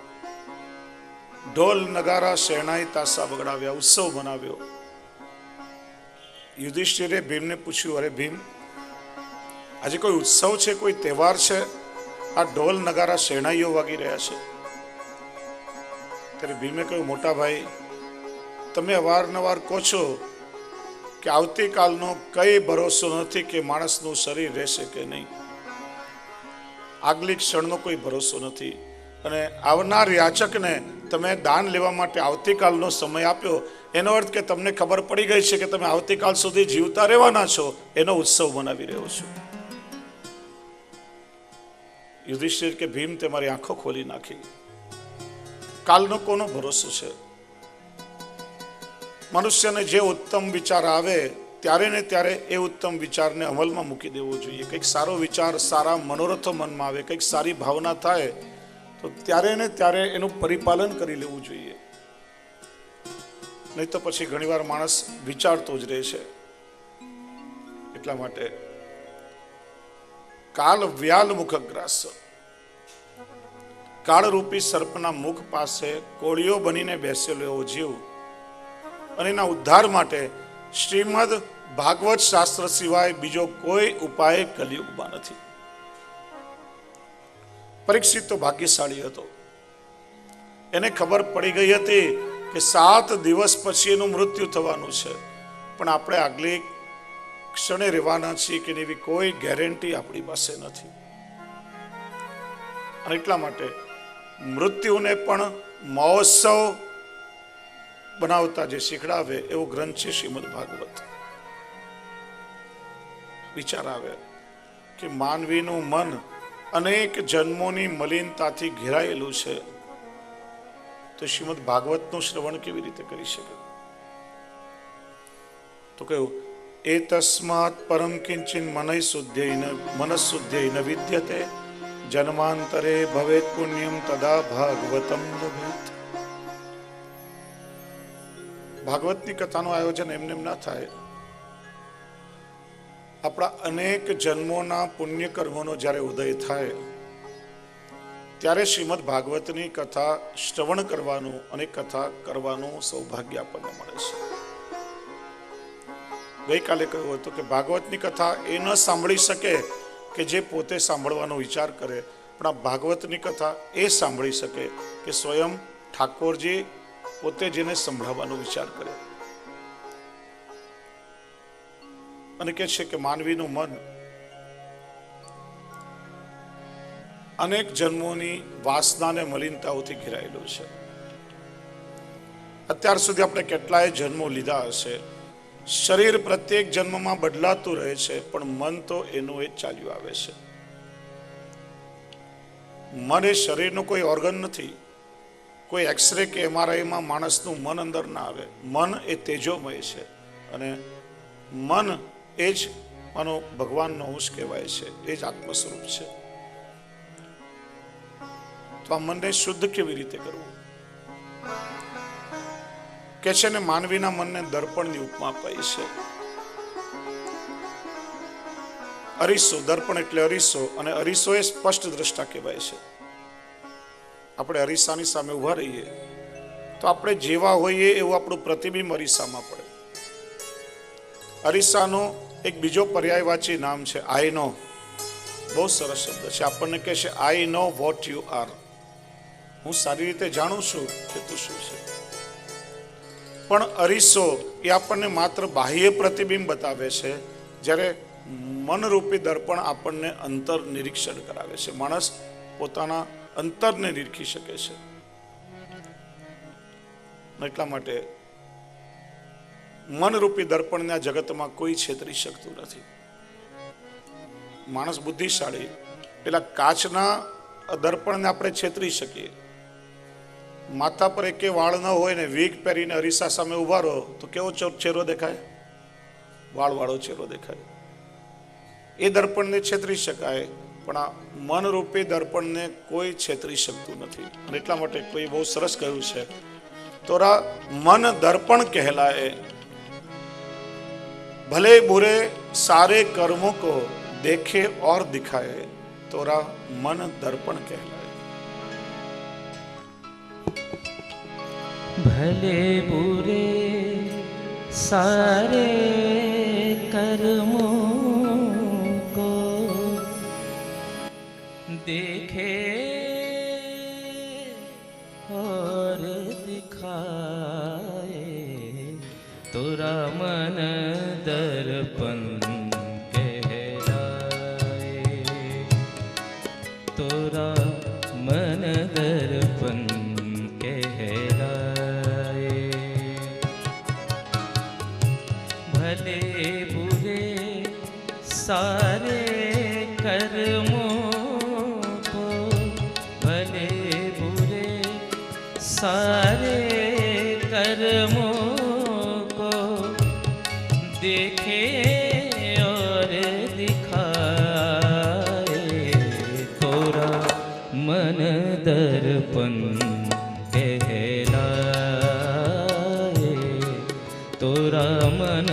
ઢોલ નગારા શેરણાઈ તાસા બગડાવ્યા, ઉત્સવ બનાવ્યો। યુધિષ્ઠિરે ભીમને પૂછ્યું, અરે ભીમ, આજે કોઈ ઉત્સવ છે, કોઈ તહેવાર છે, આ ઢોલ નગારા શેરણાઈઓ વાગી રહ્યા છે? ત્યારે ભીમે કહ્યું, મોટા ભાઈ, તમે અવારનવાર કહો છો કે આવતીકાલનો કઈ ભરોસો નથી કે માણસનું શરીર રહેશે કે નહીં, આગલી ક્ષણનો કોઈ ભરોસો નથી, અને આવનાર યાચકને તમે દાન લેવા માટે આવતીકાલનો સમય આપ્યો, એનો અર્થ કે તમને ખબર પડી ગઈ છે કે તમે આવતીકાલ સુધી જીવતા રહેવાના છો, એનો ઉત્સવ મનાવી રહ્યો છો। યુધિષ્ઠિર કે ભીમ, તમારી આંખો ખોલી નાખી, કાલનો કોનો ભરોસો છે? મનુષ્યને જે ઉત્તમ વિચાર આવે ત્યારે ને ત્યારે એ ઉત્તમ વિચારને અમલમાં મૂકી દેવો જોઈએ. કંઈક સારો વિચાર, સારા મનોરથો મનમાં આવે, કંઈક સારી ભાવના થાય તો ત્યારે ને ત્યારે એનું પરિપાલન કરી લેવું જોઈએ. નહીં તો પછી ઘણીવાર માણસ વિચારતો જ રહે છે. એટલા માટે કાલ વ્યાલ મુખગ્રાસ, કાળરૂપી સર્પના મુખ પાસે કોળીઓ બનીને બેસેલો એવો જીવ અને એના ઉદ્ધાર માટે શ્રીમદ ભાગવત શાસ્ત્ર સિવાય બીજો કોઈ ઉપાય કલિયુગમાં નથી. પરીક્ષિત તો ભાગ્યશાળી હતો. એને ખબર પડી ગઈ હતી કે 7 દિવસ પછી એનું મૃત્યુ થવાનું છે, પણ આપણે આગલી ક્ષણે રહેવાના છીએ કે એવી કોઈ ગેરંટી આપણી પાસે નથી. અને એટલા માટે મૃત્યુને પણ મહોત્સવ બનાવતા જે શીખડાવે એવો ગ્રંથ છે શ્રીમદ ભાગવત. વિચાર આવે કે માનવીનું મન અનેક જન્મોની મલિનતાથી ઘેરાયેલું છે, તો શ્રીમદ ભાગવતનું શ્રવણ કેવી રીતે કરી શકે? તો કહ્યું એ તસ્માત પરમ કિંચિન મનઃશુદ્ધ્યૈ ન વિદ્યતે જન્માંતરે ભવેત પુણ્યમ તદા ભાગવતમ લભેત. ભાગવતની કથાનું આયોજન એમને ના થાય. આપણા અનેક જન્મોના પુણ્ય કર્મોનો જ્યારે ઉદય થાય ત્યારે શ્રીમદ ભાગવતની કથા શ્રવણ કરવાનું અને કથા કરવાનું સૌભાગ્ય આપણને મળે છે. ગઈકાલે કહ્યું હતું કે ભાગવતની કથા એ ન સાંભળી શકે કે જે પોતે સાંભળવાનો વિચાર કરે, પણ આ ભાગવતની કથા એ સાંભળી શકે કે સ્વયં ઠાકોરજી પોતે જેને સંભળાવવાનો વિચાર કરે. અને કહે છે કે માનવીનું મન અનેક જન્મોની વાસના અને મલિનતાઓથી ઘેરાયેલું છે. અત્યાર સુધી આપણે કેટલાય જન્મો લીધા હશે. શરીર પ્રત્યેક જન્મમાં બદલાતું રહે છે, પણ મન તો એનું એ ચાલ્યું આવે છે. મન એ શરીરનું કોઈ ઓર્ગન નથી. કોઈ એક્સરે કે MRIમાં માણસનું મન અંદર ના આવે. મન એ તેજોમય છે અને મન એ જ માનો ભગવાનનો અંશ કહેવાય છે, એ જ આત્મ સ્વરૂપ છે. તો આ મનને શુદ્ધ કેવી રીતે કરવું? કે છે ને માનવીના મનને દર્પણની ઉપમા અપાઈ છે. અરીસો, દર્પણ એટલે અરીસો, અને અરીસો એ સ્પષ્ટ દ્રષ્ટા કહેવાય છે. આપણે અરીસાની સામે ઉભા રહીએ તો આપણે જેવા હોઈએ એવું આપણું પ્રતિબિંબ અરીસામાં પડે. અરીસાનો એક બીજો પર્યાયવાચી નામ છે આઈ નો. બહુ સરસ શબ્દ છે. આપણને કહે છે આઈ નો વોટ યુ આર. હું સારી રીતે જાણું છું કે તું શું છે. પણ અરીસો એ આપણને માત્ર બાહ્ય પ્રતિબિંબ બતાવે છે, જ્યારે મનરૂપી દર્પણ આપણને અંતર નિરીક્ષણ કરાવે છે. માણસ પોતાના અંતરને નિરખી શકે છે. એટલા માટે મનરૂપી દર્પણના જગતમાં કોઈ છેતરી શકતું નથી. માણસ બુદ્ધિશાળી, પેલા કાચના દર્પણને આપણે છેતરી શકીએ. માથા પર એકે વાળ ન હોય ને વીગ પહેરીને અરીસા સામે ઉભા રહો તો કેવો ચહેરો દેખાય? વાળવાળો ચહેરો દેખાય. એ દર્પણને છેતરી શકાય, પણ આ મનરૂપી દર્પણને કોઈ છેતરી શકતું નથી. અને એટલા માટે કોઈ બહુ સરસ કહ્યું છે, તોરા મન દર્પણ કહેલાય, ભલે બુરે સારે કર્મો કો દેखे और दिखाए, तोरा मन दर्पण कहलाए. भले बुरे सारे कर्मों को देखे और दिखाए, तोरा मन दर्पण कहलाए, तोरा मन दर्पण कहलाए. भले बुरे सारे कर्मों को, भले बुरे सारे कर्मों को देख देखे और दिखाए, तोरा मन दर्पण कहलाए, तोरा मन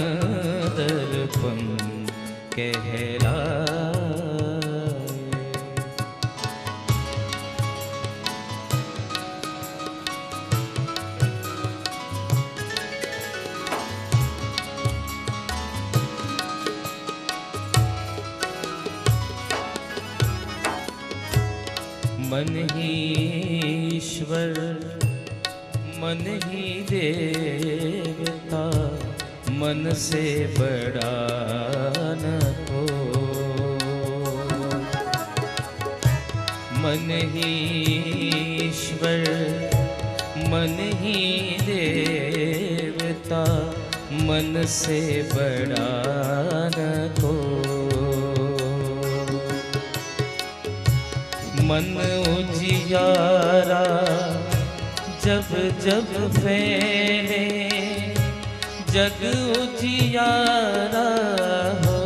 दर्पण कहलाए। मन ही ईश्वर मन ही देवता, मन से बड़ा न हो। मन ही ईश्वर मन ही देवता, मन से बड़ा न हो। मन उजियारा जब जब फैले, जग उजियारा हो।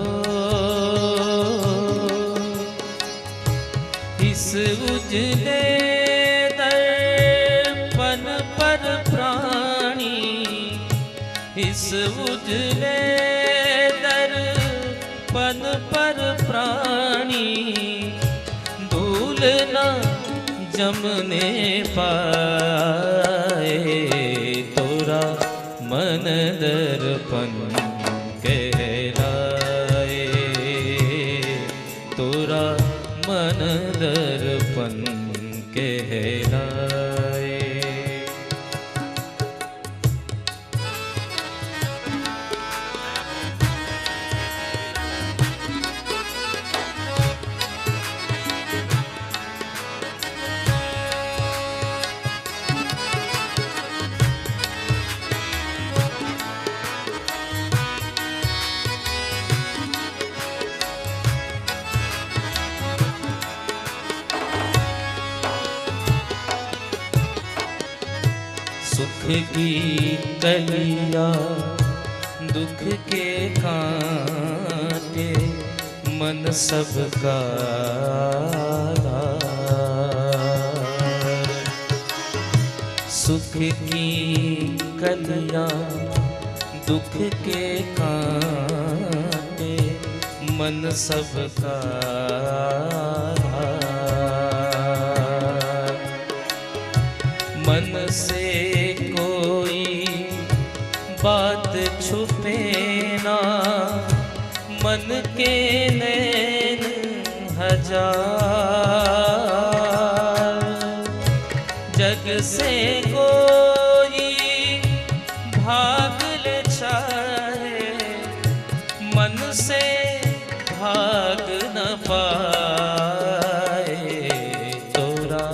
इस उजले दर्पण पर प्राणी, इस उजले दर्पण पर प्राणी, न जमने पाए, तोरा मन दर्पण कहलाए, तोरा मन दर्पण कहलाए। सुख की कलिया दुख के कांटे, मन सबका सुख की कलिया दुख के कांटे, मन सबका मन से कोई बात छुपे ना, मन के नैन हजार। जग से कोई भाग ले चाहे, मन से भाग न पाए, तोरा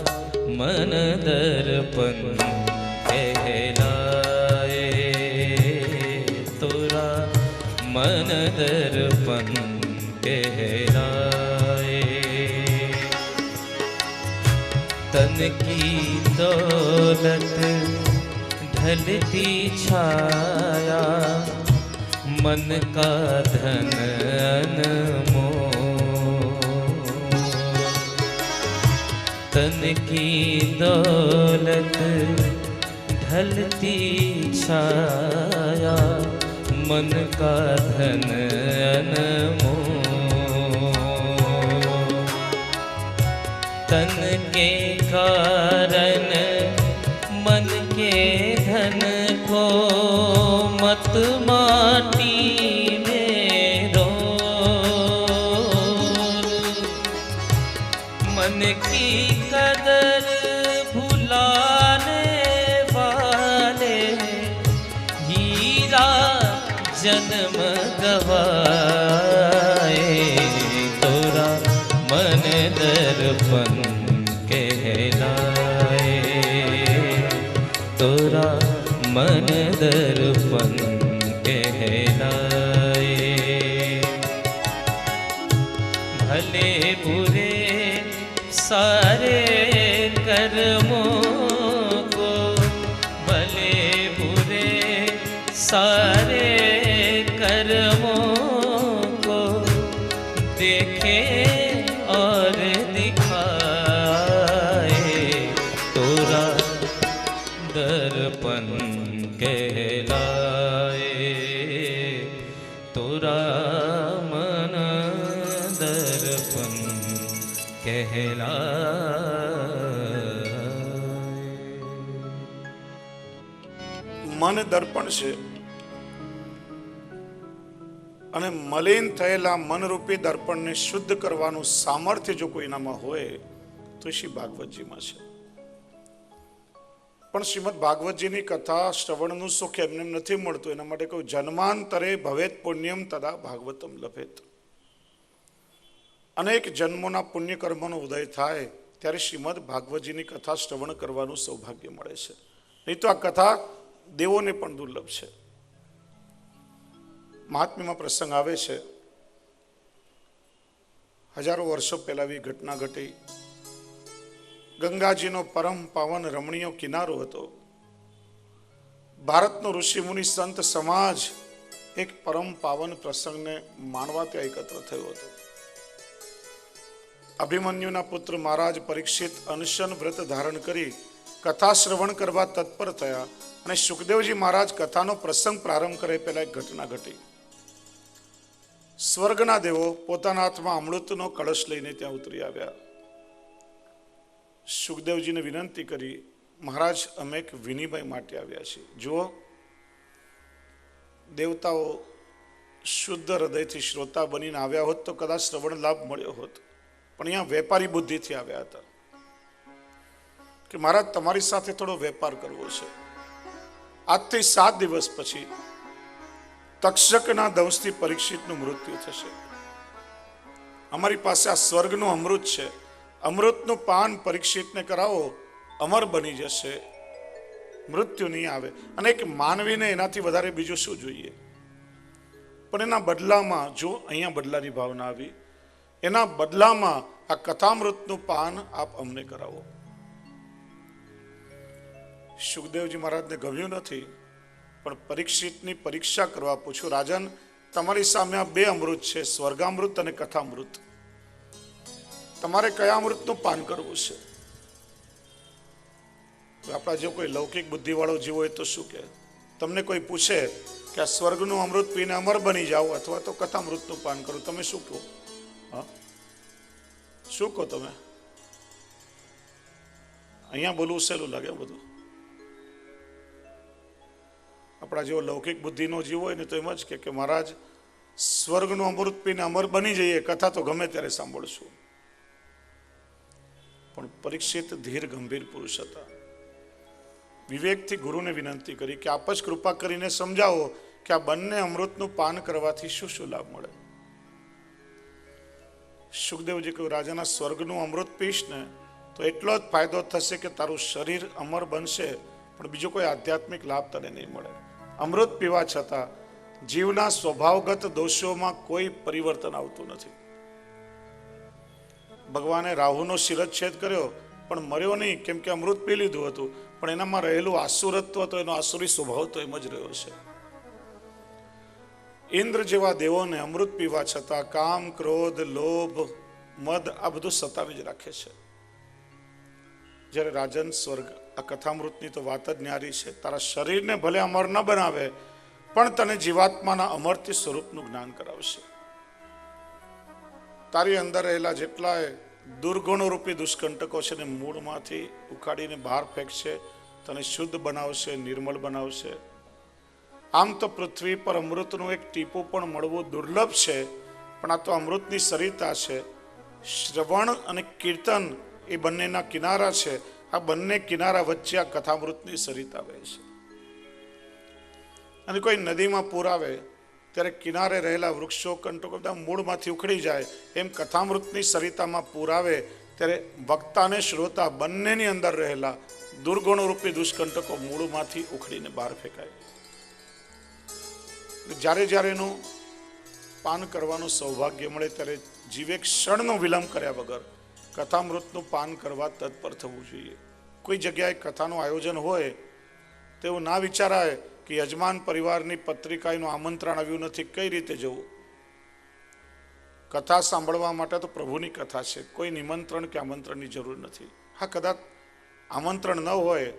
मन दर्पण कहलाए, तोरा मन दर्पण कहलाए। तन की दौलत ढलती छाया, मन का धन अनमोल। तन की दौलत ढलती छाया, मन का धन अनमोल। तन के कारण मन के धन को मत माटी में रोल। मन की कदर भुलाने वाले, हीरा जन्म गवाए, तोरा मन दर्पण कहलाए, तोरा मन दर्पण कहलाए। भले बुरे सारे कर्मों को, भले बुरे सारे कर्मों को देखे और दिखाए, तोरा दर्पण कहलाए, तोरा मन दर्पण कहलाए। મન દર્પણ છે અને મલિન થયેલા મનરૂપી દર્પણને શુદ્ધ કરવાનું સામર્થ્ય જો કોઈનામાં હોય તો શ્રી ભાગવતજીમાં છે. પણ શ્રીમદ ભાગવતજીની કથા શ્રવણનું સુખ એમને નથી મળતું. એના માટે કહ્યું જન્માંતરે ભવેત પુણ્યમ તદા ભાગવતમ લભેત. અનેક જન્મોના પુણ્ય કર્મનો ઉદય થાય ત્યારે શ્રીમદ ભાગવતજીની કથા શ્રવણ કરવાનું સૌભાગ્ય મળે છે. નહીં તો આ કથા દેવોને પણ દુર્લભ છે. મહાત્મ્યમાં પ્રસંગ આવે છે, હજારો વર્ષો પહેલા એવી ઘટના ઘટી. ગંગાજીનો પરમ પાવન રમણીય કિનારો હતો. ભારતનો ઋષિ મુનિ સંત સમાજ એક પરમ પાવન પ્રસંગને માણવા ત્યાં એકત્ર થયો હતો. અભિમન્યુના પુત્ર મહારાજ પરીક્ષિત અનશન વ્રત ધારણ કરી કથા શ્રવણ કરવા તત્પર થયા અને સુખદેવજી મહારાજ કથાનો પ્રસંગ પ્રારંભ કરે પહેલા એક ઘટના ઘટી. સ્વર્ગના દેવો પોતાના હાથમાં અમૃતનો કળશ લઈને ત્યાં ઉતરી આવ્યા. સુખદેવજીને વિનંતી કરી, મહારાજ અમે એક વિનિમય માટે આવ્યા છીએ. જુઓ, દેવતાઓ શુદ્ધ હૃદયથી શ્રોતા બનીને આવ્યા હોત તો કદાચ શ્રવણ લાભ મળ્યો હોત, પણ અહીંયા વેપારી બુદ્ધિથી આવ્યા હતા કે મહારાજ તમારી સાથે થોડો વેપાર કરવો છે. આજથી 7 દિવસ પછી તક્ષકના દંશથી પરીક્ષિતનું મૃત્યુ થશે. અમારી પાસે આ સ્વર્ગનું અમૃત છે, અમૃતનું પાન પરીક્ષિતને કરાવો, અમર બની જશે, મૃત્યુ નહીં આવે. અને એક માનવીને એનાથી વધારે બીજું શું જોઈએ? પણ એના બદલામાં, જો અહીંયા બદલાની ભાવના આવી, એના બદલામાં આ કથામૃતનું પાન આપ અમને કરાવો. સુખદેવજી મહારાજને ગમ્યું નથી, પણ પરીક્ષિતની પરીક્ષા કરવા પૂછ્યું, રાજન તમારી સામે આ 2 અમૃત છે, સ્વર્ગામૃત અને કથામૃત. તમારે કયા અમૃતનું પાન કરવું છે? આપણા જો કોઈ લૌકિક બુદ્ધિવાળો જીવ હોય તો શું કહે? તમને કોઈ પૂછે કે આ સ્વર્ગનું અમૃત પીને અમર બની જાઓ અથવા તો કથામૃતનું પાન કરો, તમે શું કહો? હા, શું કહો તમે? અહીંયા બોલવું સહેલું લાગે બધું. આપણા જેવો લૌકિક બુદ્ધિનો જીવ હોય ને તો એમ જ કે મહારાજ સ્વર્ગનું અમૃત પીને અમર બની જઈએ, કથા તો ગમે ત્યારે સાંભળશું. પણ પરીક્ષિત ધીર ગંભીર પુરુષ હતા. વિવેકથી ગુરુને વિનંતી કરી કે આપ જ કૃપા કરીને સમજાવો કે આ બંને અમૃતનું પાન કરવાથી શું શું લાભ મળે. સુખદેવજી કહ્યું, રાજાના સ્વર્ગનું અમૃત પીશ ને તો એટલો જ ફાયદો થશે કે તારું શરીર અમર બનશે, પણ બીજો કોઈ આધ્યાત્મિક લાભ તને નહીં મળે. અમૃત પીવા છતાં જીવના સ્વભાવગત દોષોમાં કોઈ પરિવર્તન આવતું નથી. ભગવાને રાહુનો શિરચ્છેદ કર્યો પણ મર્યો નહીં, કેમ કે અમૃત પી લીધું હતું, પણ એનામાં રહેલું આસુરત્વ તો એનો આસુરી સ્વભાવ તો એમ જ રહ્યો છે. ઇન્દ્ર જેવા દેવોને અમૃત પીવા છતાં કામ, ક્રોધ, લોભ, મદ આ બધું સતાવી જ રાખે છે. જ્યારે રાજન સ્વર્ગ, આ કથામૃતની તો વાત જ ન્યારી છે. તારા શરીરને ભલે અમર ન બનાવે, પણ તને જીવાત્માના અમર્ત્ય સ્વરૂપનું જ્ઞાન કરાવશે. તારી અંદર રહેલા જેટલાય દુર્ગુણો રૂપી દુષ્કંટકો છે ને મૂળમાંથી ઉખાડીને બહાર ફેંકશે, તને શુદ્ધ બનાવશે, નિર્મળ બનાવશે. આમ તો પૃથ્વી પર અમૃતનું એક ટીપું પણ મળવું દુર્લભ છે, પણ આ તો અમૃતની સરિતા છે. શ્રવણ અને કીર્તન એ બંનેના કિનારા છે. આ બંને કિનારા વચ્ચે આ કથામૃતની સરિતા વહે છે. અને કોઈ નદીમાં પૂર આવે ત્યારે કિનારે રહેલા વૃક્ષો, કંટકો બધા મૂળમાંથી ઉખડી જાય, એમ કથામૃતની સરિતામાં પૂર આવે ત્યારે વક્તા અને શ્રોતા બંનેની અંદર રહેલા દુર્ગુણો રૂપી દુષ્કંટકો મૂળમાંથી ઉખડીને બહાર ફેંકાય. જ્યારે જ્યારે એનું પાન કરવાનું સૌભાગ્ય મળે ત્યારે જીવે ક્ષણનો વિલંબ કર્યા વગર કથામૃતનું પાન કરવા તત્પર થવું જોઈએ. કોઈ જગ્યાએ કથાનું આયોજન હોય તો એવું ના વિચારાય કે યજમાન પરિવારની પત્રિકાનું આમંત્રણ આવ્યું નથી, કઈ રીતે જવું? કથા સાંભળવા માટે તો પ્રભુની કથા છે, કોઈ નિમંત્રણ કે આમંત્રણની જરૂર નથી. હા, કદાચ આમંત્રણ ન હોય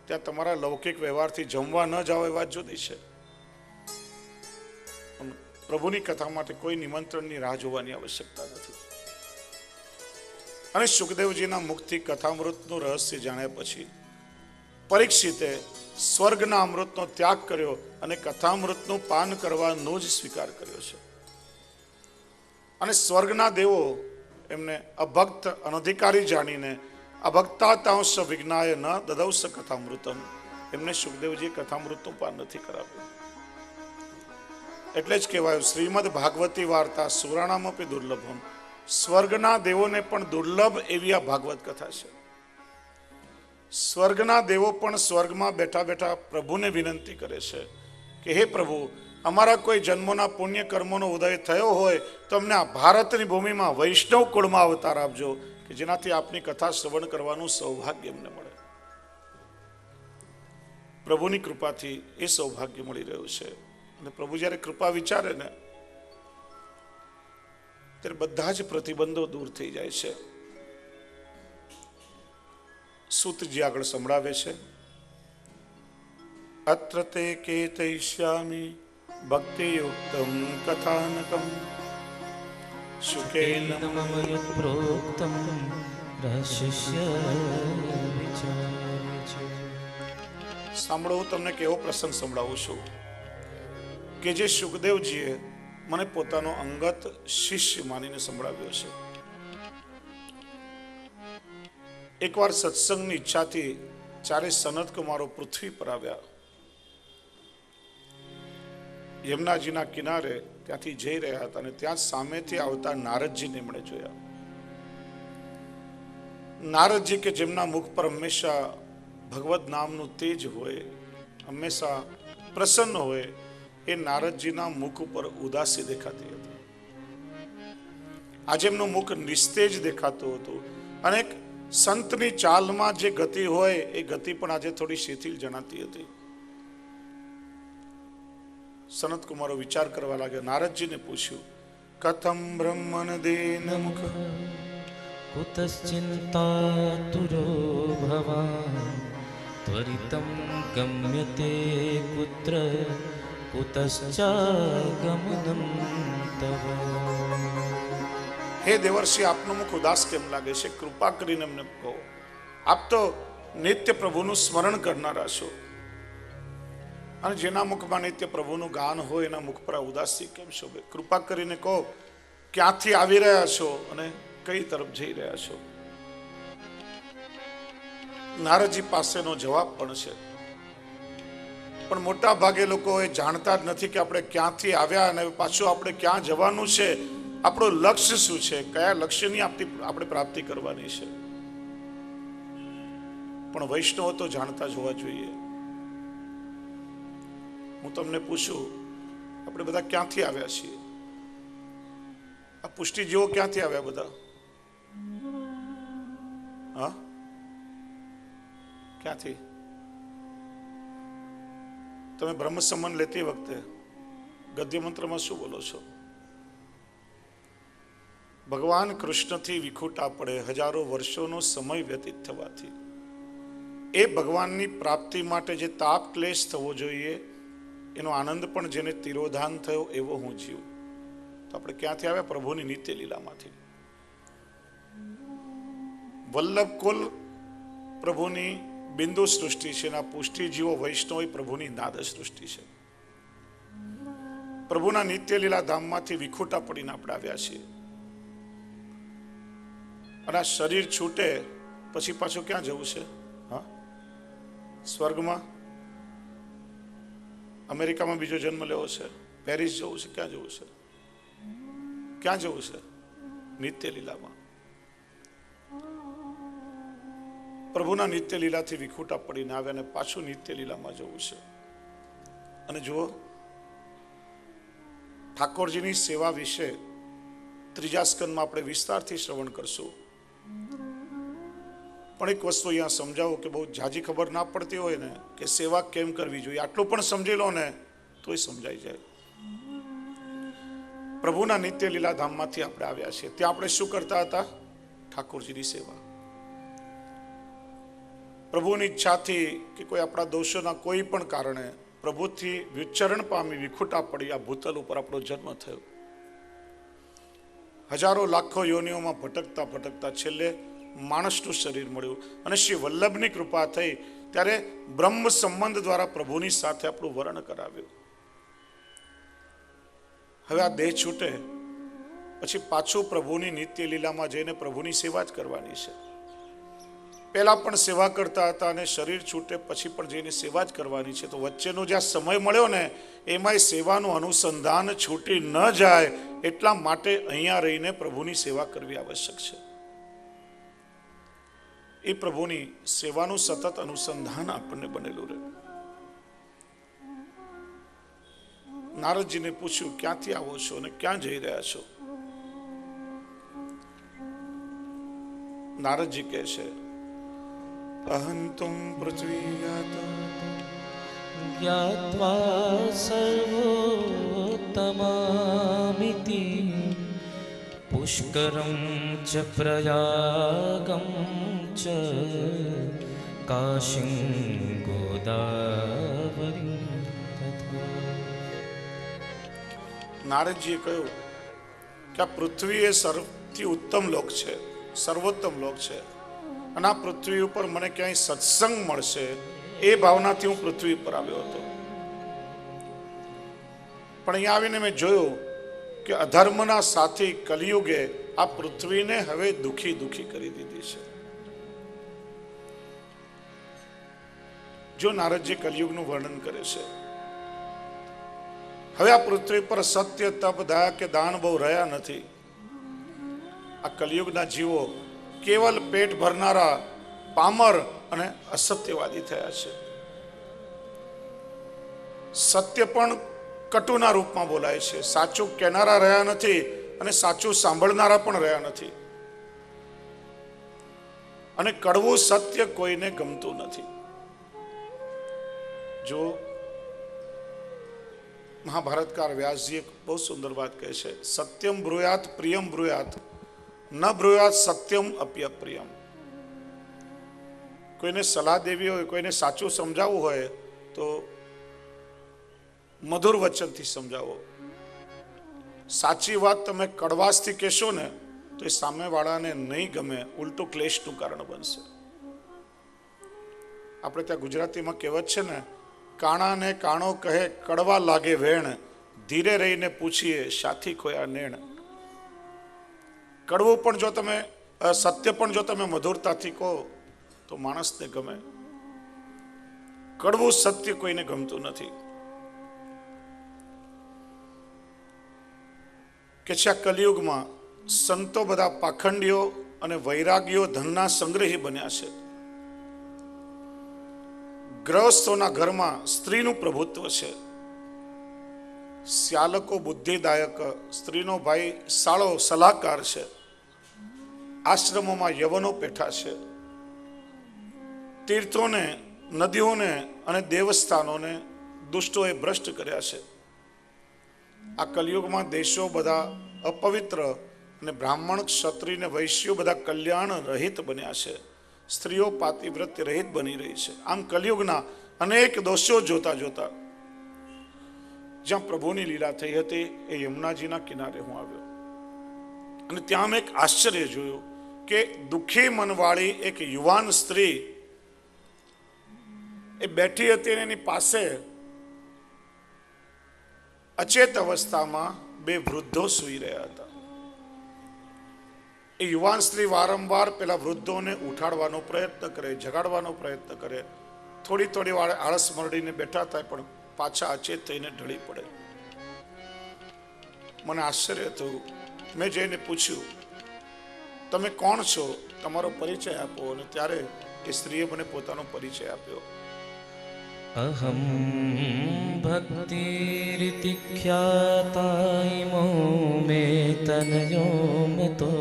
ત્યાં તમારા લૌકિક વ્યવહારથી જમવા ન જાઓ એ વાત જુદી છે, પણ પ્રભુની કથા માટે કોઈ નિમંત્રણની રાહ જોવાની આવશ્યકતા નથી. અને સુખદેવજીના મુખથી કથામૃતનું રહસ્ય જાણ્યા પછી પરીક્ષિતે સ્વર્ગના અમૃતનો ત્યાગ કર્યો અને કથામૃતનું પાન કરવાનો જ સ્વીકાર કર્યો છે. અને સ્વર્ગના દેવો એમને અભક્ત અનધિકારી જાણીને અભક્તાતાંશ વિજ્ઞાય ન દદૌસ કથામૃતમ, એમને સુખદેવજીએ કથામૃતનું પાન નથી કરાવ્યું. એટલે જ કહેવાયું શ્રીમદ ભાગવતી વાર્તા સુરાણામપી દુર્લભમ, સ્વર્ગના દેવોને પણ દુર્લભ એવી આ ભાગવત કથા છે. સ્વર્ગના દેવો પણ સ્વર્ગમાં બેઠા બેઠા પ્રભુને વિનંતી કરે છે કે હે પ્રભુ, અમારા કોઈ જન્મોના પુણ્ય કર્મોનો ઉદય થયો હોય તો અમને આ ભારતની ભૂમિમાં વૈષ્ણવ કુળમાં અવતાર આપજો કે જેનાથી આપની કથા શ્રવણ કરવાનું સૌભાગ્ય અમને મળે. પ્રભુની કૃપાથી એ સૌભાગ્ય મળી રહ્યું છે. અને પ્રભુ જ્યારે કૃપા વિચારે ને ત્યારે બધા જ પ્રતિબંધો દૂર થઈ જાય છે. સૂતજી આગળ સંભળાવે છે, અત્ર તે કેતયિષ્યામિ ભક્તિયુક્તમ કથાનકમ શુકેન મમ યત્ પ્રોક્તમ રહસ્ય વિચારે છે. સાંભળો, હું તમને કેવો પ્રસંગ સંભળાવું છું કે જે સુખદેવજીએ મને પોતાનો અંગત શિષ્ય માનીને સંભળાવ્યો છે. એકવાર સત્સંગની ઈચ્છાથી ચારે સનત કુમારો પૃથ્વી પર આવ્યા. યમુનાજીના કિનારે ત્યાંથી જઈ રહ્યા હતા અને ત્યાં સામેથી આવતા નારદજીને એમણે જોયા. નારદજી કે જેમના મુખ પર હંમેશા ભગવદ નામનું તેજ હોય, હંમેશા પ્રસન્ન હોય, એ નારદજીના મુખ ઉપર ઉદાસી દેખાતી હતી. આજે એમનું મુખ નિસ્તેજ દેખાતું હતું. અને સંતની ચાલમાં જે ગતિ હોય એ ગતિ પણ આજે થોડી શિથિલ જણાતી હતી. સનત કુમારો વિચાર કરવા લાગ્યા. નારદજીને પૂછ્યું, કથમ બ્રહ્મન દેન મુખ કુતશ્ચિંતાતુરો ભવાન ત્વરિતમ ગમ્યતે પુત્ર કુતશ્ચાગમનમ તવ. હે દેવર્ષિ, આપનું મુખ ઉદાસ કેમ લાગે છે? કૃપા કરીને અમને કહો. આપ તો નિત્ય પ્રભુનું સ્મરણ કરનારા છો, અને જેના મુખમાં નિત્ય પ્રભુનું ગાન હોય એના મુખ પર ઉદાસી કેમ શોભે? કૃપા કરીને કહો, ક્યાંથી આવી રહ્યા છો અને કઈ તરફ જઈ રહ્યા છો? નારદજી પાસેનો જવાબ પણ છે, પણ મોટા ભાગે લોકો એ જાણતા જ નથી કે આપણે ક્યાંથી આવ્યા અને પાછું આપણે ક્યાં જવાનું છે, આપણું લક્ષ્ય શું છે, કયા લક્ષ્યની આપણે પ્રાપ્તિ કરવાની છે. પણ વૈષ્ણવો તો જાણતા જ હોવા જોઈએ. હું તમને પૂછું, આપણે બધા ક્યાંથી આવ્યા છીએ? આ પુષ્ટિજીવો ક્યાંથી આવ્યા બધા? હા, ક્યાંથી? તમે બ્રહ્મ સંબંધ લેતી વખતે ગદ્ય મંત્રમાં શું બોલો છો? ભગવાન કૃષ્ણથી વિખૂટા પડે હજારો વર્ષોનો સમય વ્યતીત થવાથી એ ભગવાનની પ્રાપ્તિ માટે જે તાપ ક્લેશ થવો જોઈએ એનો આનંદ પણ જેને તિરોધાન થયો એવો હું જીવું. તો આપણે ક્યાંથી આવ્યા? પ્રભુની નિત્ય લીલામાંથી. વલ્લભ કુલ પ્રભુની બિંદુ સૃષ્ટિ છે, એના પુષ્ટિજીવો વૈષ્ણવ પ્રભુની નાદ સૃષ્ટિ છે. પ્રભુના નિત્ય લીલા ધામમાંથી વિખૂટા પડીને આપણે આવ્યા છીએ. અને આ શરીર છૂટે પછી પાછું ક્યાં જવું છે? હા, સ્વર્ગમાં, અમેરિકામાં બીજો જન્મ લેવો છે, પેરિસ જવું છે, ક્યાં જવું છે? ક્યાં જવું છે? નિત્ય લીલામાં. પ્રભુના નિત્ય લીલાથી વિખૂટા પડીને આવે અને પાછું નિત્ય લીલામાં જવું છે. અને જુઓ, ઠાકોરજીની સેવા વિશે ત્રીજા સ્કંદમાં આપણે વિસ્તારથી શ્રવણ કરશું, પણ એક વસ્તુ અહીંયા સમજાવો કે બહુ ઝાઝી ખબર ના પડતી હોય ને કે સેવા કેમ કરવી જોઈએ, આટલું પણ સમજી લો ને તોય સમજાઈ જાય. પ્રભુના નિત્ય લીલા ધામમાંથી આપણે આવ્યા છીએ, ત્યાં આપણે શું કરતા હતા? ઠાકોરજીની સેવા. પ્રભુની ઈચ્છાથી કે કોઈ આપણા દોષોના કોઈ પણ કારણે પ્રભુથી વિચરણ પામી વિખુટા પડી આ ભૂતલ ઉપર આપણો જન્મ થયો. હજારો લાખો યોનિઓમાં ભટકતા ભટકતા છેલ્લે માણસનું શરીર મળ્યું અને શ્રી વલ્લભની કૃપા થઈ ત્યારે બ્રહ્મ સંબંધ દ્વારા પ્રભુની સાથે આપણું વર્ણ કરાવ્યું. હવે આ દેહ છૂટે પછી પાછું પ્રભુની નિત્ય લીલામાં જઈને પ્રભુની સેવા જ કરવાની છે. પહેલા પણ સેવા કરતા હતા અને શરીર છૂટે પછી પણ જઈને સેવા જ કરવાની છે. તો વચ્ચેનો જે સમય મળ્યો ને એમાંય સેવાનું અનુસંધાન છૂટી ન જાય એટલા માટે અહીંયા રહીને પ્રભુની સેવા કરવી આવશ્યક છે. એ પ્રભુની સેવાનું સતત અનુસંધાન આપણને બનેલું રહે. નારદજીને પૂછ્યું, ક્યાંથી આવો છો અને ક્યાં જઈ રહ્યા છો? નારદજી કહે છે, અહંતુમ પૃથ્વી જ્ઞાત્વા સર્વોત્તમામિતિ પુષ્કરમ ચ પ્રયાગમ ચ કાશીં ગોદાવરી. નારદજીએ કહ્યું કે આ પૃથ્વી એ સર્વથી ઉત્તમ લોક છે, સર્વોત્તમ લોક છે અને આ પૃથ્વી ઉપર મને ક્યાંય સત્સંગ મળશે એ ભાવનાથી હું પૃથ્વી પર આવ્યો હતો. પણ અહીંયા આવીને મેં જોયું કે અધર્મના સાથી કલિયુગે આ પૃથ્વીને હવે દુખી દુખી કરી દીધી છે. જો નારદજી કલિયુગનું વર્ણન કરે છે, હવે આ પૃથ્વી પર સત્ય તપ દયા કે દાન બહુ રહ્યા નથી. આ કલિયુગના જીવો કેવલ પેટ ભરનારા પામર અને અસત્યવાદી થયા છે. સત્ય પણ કટુના રૂપમાં બોલાય છે, સાચું કહેનારા રહ્યા નથી અને સાચું સાંભળનારા પણ રહ્યા નથી. અને કડવું સત્ય કોઈને ગમતું નથી. જો મહાભારતકાર વ્યાસજી એક બહુ સુંદર વાત કહે છે, સત્યમ બ્રુયાત પ્રિયમ બ્રુયાત ન બ્રુયાત સત્યમ અપ્યપ્રિયમ. કોઈને સલાહ દેવી હોય, કોઈને સાચું સમજાવવું હોય તો મધુર વચનથી સમજાવો. સાચી વાત તમે કડવાશથી કહેશો ને તો એ સામેવાળાને નહીં ગમે, ઉલટું ક્લેશનું કારણ બનશે. આપણે ત્યાં ગુજરાતીમાં કહેવત છે ને, કાણાને કાણો કહે કડવા લાગે વેણ, ધીરે રહીને પૂછીએ સાથી ખોયા નેણ. કડવું પણ જો તમે સત્ય પણ જો તમે મધુરતાથી કહો તો માણસને ગમે. કડવું સત્ય કોઈને ગમતું નથી. કે છે આ કલિયુગમાં સંતો બધા પાખંડીઓ અને વૈરાગીઓ ધનના સંગ્રહી બન્યા છે. ગ્રહસ્થોના ઘરમાં સ્ત્રીનું પ્રભુત્વ છે. શ્યાલકો બુદ્ધિદાયક, સ્ત્રીનો ભાઈ સાળો સલાહકાર છે. આશ્રમોમાં યવનો પેઠા છે. તીર્થોને, નદીઓને અને દેવસ્થાનોને દુષ્ટોએ ભ્રષ્ટ કર્યા છે. આ કલિયુગમાં દેશો બધા અપવિત્ર અને બ્રાહ્મણ, ક્ષત્રિય અને વૈશ્યો બધા કલ્યાણ રહિત બન્યા છે. સ્ત્રીઓ પાતિવ્રત્ય રહિત બની રહી છે. આમ કલિયુગના અનેક દોષો જોતા જોતા જ્યાં પ્રભુની લીલા થઈ હતી એ યમુનાજીના કિનારે હું આવ્યો અને ત્યાં મેં એક આશ્ચર્ય જોયું કે દુઃખી મનવાળી એક યુવાન સ્ત્રી એ બેઠી હતી અને એની પાસે અચેત અવસ્થામાં બે વૃદ્ધો સૂઈ રહ્યા હતા. એ યુવાન સ્ત્રી વારંવાર પેલા વૃદ્ધોને ઉઠાડવાનો પ્રયત્ન કરે, જગાડવાનો પ્રયત્ન કરે. થોડી થોડી વાર આળસ મરડીને બેઠા થાય પણ પાછા અચેત થઈને ઢળી પડે. મને આશ્ચર્ય થયું. મેં જઈને પૂછ્યું, તમે કોણ છો, તમારો પરિચય આપો. અને ત્યારે એ સ્ત્રીએ મને પોતાનો પરિચય આપ્યો. અહમ ભક્તિરિતિ ખ્યાતા ઇમો મે તનયો મતો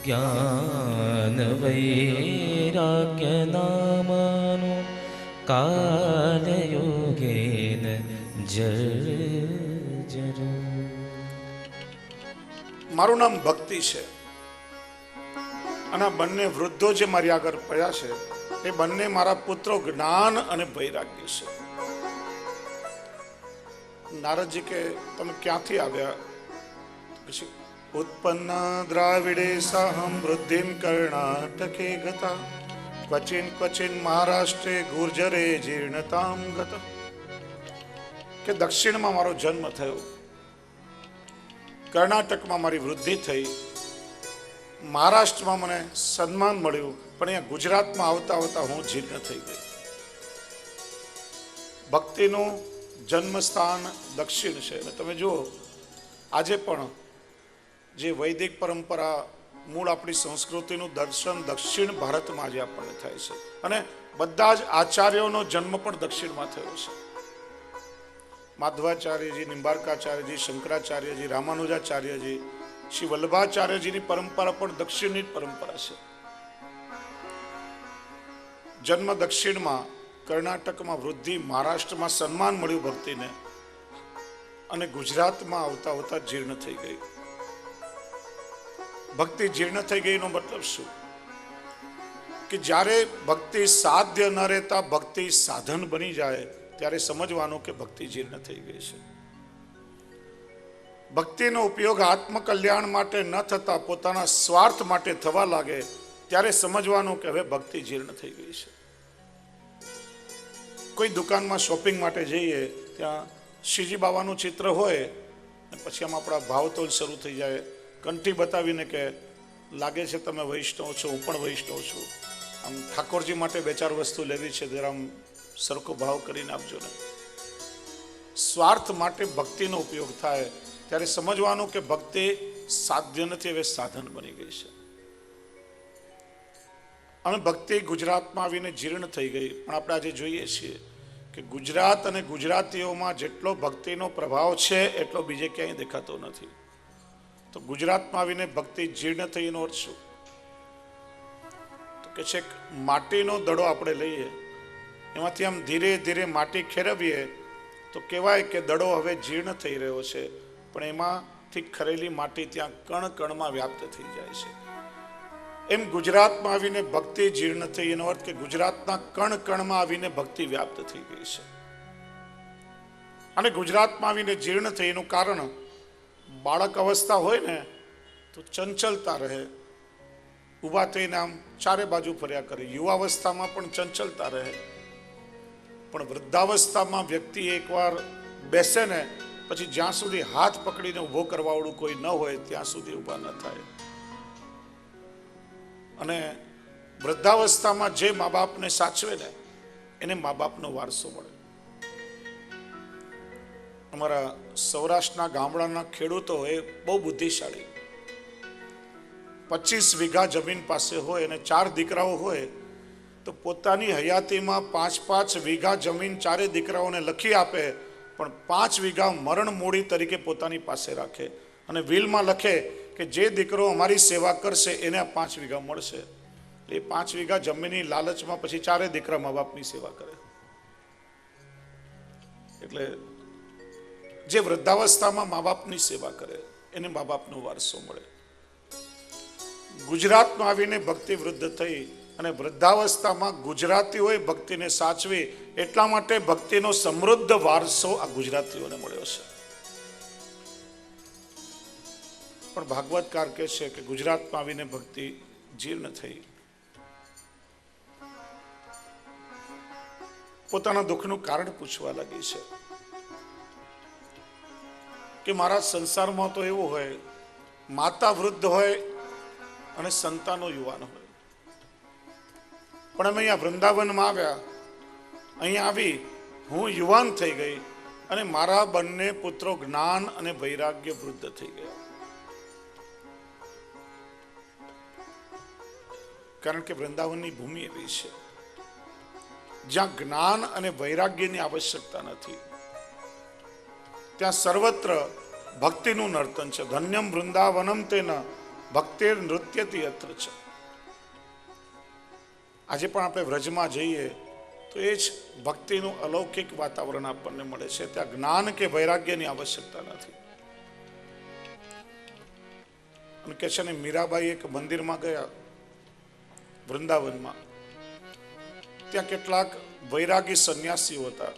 જ્ઞાન વૈરાગ્ય નામનો કાલયોગેન જર્જર. મારું નામ ભક્તિ છે અને આ બંને વૃદ્ધો જે મારી આગળ પડ્યા છે એ બંને મારા પુત્રો જ્ઞાન અને વૈરાગ્ય છે. નારદજી કે તમે ક્યાંથી આવ્યા? પછી ઉત્પન્ન દ્રાવિડે સાહમ વૃદ્ધિમ કર્ણાટકે ગતા ક્વચિન ક્વચિન મહારાષ્ટ્રે ગુર્જરે જીર્ણતામ ગત. કે દક્ષિણમાં મારો જન્મ થયો, કર્ણાટકમાં મારી વૃદ્ધિ થઈ, મહારાષ્ટ્રમાં મને સન્માન મળ્યું, પણ અહીંયા ગુજરાતમાં આવતા આવતા હું જીર્ણ થઈ ગઈ. ભક્તિનું જન્મસ્થાન દક્ષિણ છે. અને તમે જુઓ આજે પણ જે વૈદિક પરંપરા મૂળ આપણી સંસ્કૃતિનું દર્શન દક્ષિણ ભારતમાં આજે આપણને થાય છે. અને બધા જ આચાર્યોનો જન્મ પણ દક્ષિણમાં થયો છે. માધવાચાર્યજી, નિંબાર્કાચાર્યજી, શંકરાચાર્યજી, રામાનુજાચાર્યજી, શ્રી વલ્લભાચાર્યજીની પરંપરા પણ દક્ષિણની જ પરંપરા છે. જન્મ દક્ષિણમાં, કર્ણાટકમાં વૃદ્ધિ, મહારાષ્ટ્રમાં સન્માન મળ્યું ભક્તિને, અને ગુજરાતમાં આવતા આવતા જીર્ણ થઈ ગઈ. ભક્તિ જીર્ણ થઈ ગઈ નો મતલબ શું? કે જ્યારે ભક્તિ સાધ્ય ન રહેતા ભક્તિ સાધન બની જાય ત્યારે સમજવાનું કે ભક્તિ જીર્ણ થઈ ગઈ છે. ભક્તિનો ઉપયોગ આત્મકલ્યાણ માટે ન થતા પોતાના સ્વાર્થ માટે થવા લાગે ત્યારે સમજવાનું કે હવે ભક્તિ જીર્ણ થઈ ગઈ છે. કોઈ દુકાનમાં શોપિંગ માટે જઈએ, ત્યાં શ્રીજી બાબાનું ચિત્ર હોય, પછી આમ આપણા ભાવતોલ શરૂ થઈ જાય, કંઠી બતાવીને કે લાગે છે તમે વૈષ્ણવ છો, હું પણ વૈષ્ણવ છું, આમ ઠાકોરજી માટે બે ચાર વસ્તુ લેવી છે, જરા આમ સરખો ભાવ કરીને આપજો ને. સ્વાર્થ માટે ભક્તિનો ઉપયોગ થાય ત્યારે સમજવાનું કે ભક્તિ સાધ્ય નથી, હવે સાધન બની ગઈ છે. અને ભક્તિ ગુજરાતમાં આવીને જીર્ણ થઈ ગઈ. પણ આપણે આજે જોઈએ છીએ કે ગુજરાત અને ગુજરાતીઓમાં જેટલો ભક્તિનો પ્રભાવ છે એટલો બીજે ક્યાંય દેખાતો નથી. તો ગુજરાતમાં આવીને ભક્તિ જીર્ણ થઈ એનો અર્થ શું? તો કે છે માટીનો દડો આપણે લઈએ, એમાંથી આમ ધીરે ધીરે માટી ખેરવીએ તો કહેવાય કે દડો હવે જીર્ણ થઈ રહ્યો છે, પણ એમાંથી ખરેલી માટી ત્યાં કણ કણમાં વ્યાપ્ત થઈ જાય છે. એમ ગુજરાતમાં આવીને ભક્તિ જીર્ણ થઈ એનો અર્થ કે ગુજરાતના કણ કણમાં આવીને ભક્તિ વ્યાપ્ત થઈ ગઈ છે. અને ગુજરાતમાં આવીને જીર્ણ થઈ એનું કારણ, બાળક અવસ્થા હોય ને તો ચંચલતા રહે, ઊભા થઈને આમ ચારે બાજુ ફર્યા કરે. યુવાવસ્થામાં પણ ચંચલતા રહે, પણ વૃદ્ધાવસ્થામાં વ્યક્તિ એકવાર બેસે ને પછી જ્યાં સુધી હાથ પકડીને ઊભો કરવાવાળું કોઈ ન હોય ત્યાં સુધી ઊભા ન થાય. અને વૃદ્ધાવસ્થામાં જે મા બાપને સાચવે ને એને મા બાપનો વારસો મળે. અમારા સૌરાષ્ટ્રના ગામડાના ખેડૂતો એ બહુ બુદ્ધિશાળી. 25 વીઘા જમીન પાસે હોય અને 4 દીકરાઓ હોય તો પોતાની હયાતીમાં 5-5 વીઘા જમીન ચારે દીકરાઓને લખી આપે, પણ 5 વીઘા મરણ મૂડી તરીકે પોતાની પાસે રાખે અને વિલમાં લખે કે જે દીકરો અમારી સેવા કરશે એને 5 વીઘા મળશે. એ 5 વીઘા જમીનની લાલચમાં પછી ચારે દીકરા મા બાપની સેવા કરે. એટલે જે વૃદ્ધાવસ્થામાં મા બાપની સેવા કરે એને મા બાપનો વારસો મળે. ગુજરાતમાં આવીને ભક્તિ વૃદ્ધ થઈ અને વૃદ્ધાવસ્થામાં ગુજરાતીઓએ ભક્તિને સાચવી, એટલા માટે ભક્તિનો સમૃદ્ધ વારસો આ ગુજરાતીઓને મળ્યો છે. પણ ભાગવતકાર કહે છે કે ગુજરાતમાં આવીને ભક્તિ જીર્ણ થઈ. પોતાના દુઃખનું કારણ પૂછવા લાગી છે કે મારા સંસારમાં તો એવું હોય, માતા વૃદ્ધ હોય અને સંતાનો યુવાન હોય, પણ અમે અહીંયા વૃંદાવનમાં આવ્યા, અહીંયા આવી હું યુવાન થઈ ગઈ અને મારા બંને પુત્રો જ્ઞાન અને વૈરાગ્ય વૃદ્ધ થઈ ગયા. કારણ કે વૃંદાવનની ભૂમિ એવી છે જ્યાં જ્ઞાન અને વૈરાગ્યની આવશ્યકતા નથી, ત્યાં સર્વત્ર ભક્તિનું નર્તન છે. ધન્યમ વૃંદાવનમ તેન ભક્તિર નૃત્યથી અત્ર છે. આજે પણ આપણે વ્રજમાં જઈએ તો એ જ ભક્તિનું અલૌકિક વાતાવરણ આપણને મળે છે. ત્યાં જ્ઞાન કે વૈરાગ્યની આવશ્યકતા નથી. અને કે છે ને, મીરાબાઈ એક મંદિરમાં ગયા વૃંદાવનમાં. ત્યાં કેટલાક વૈરાગી સંન્યાસીઓ હતા.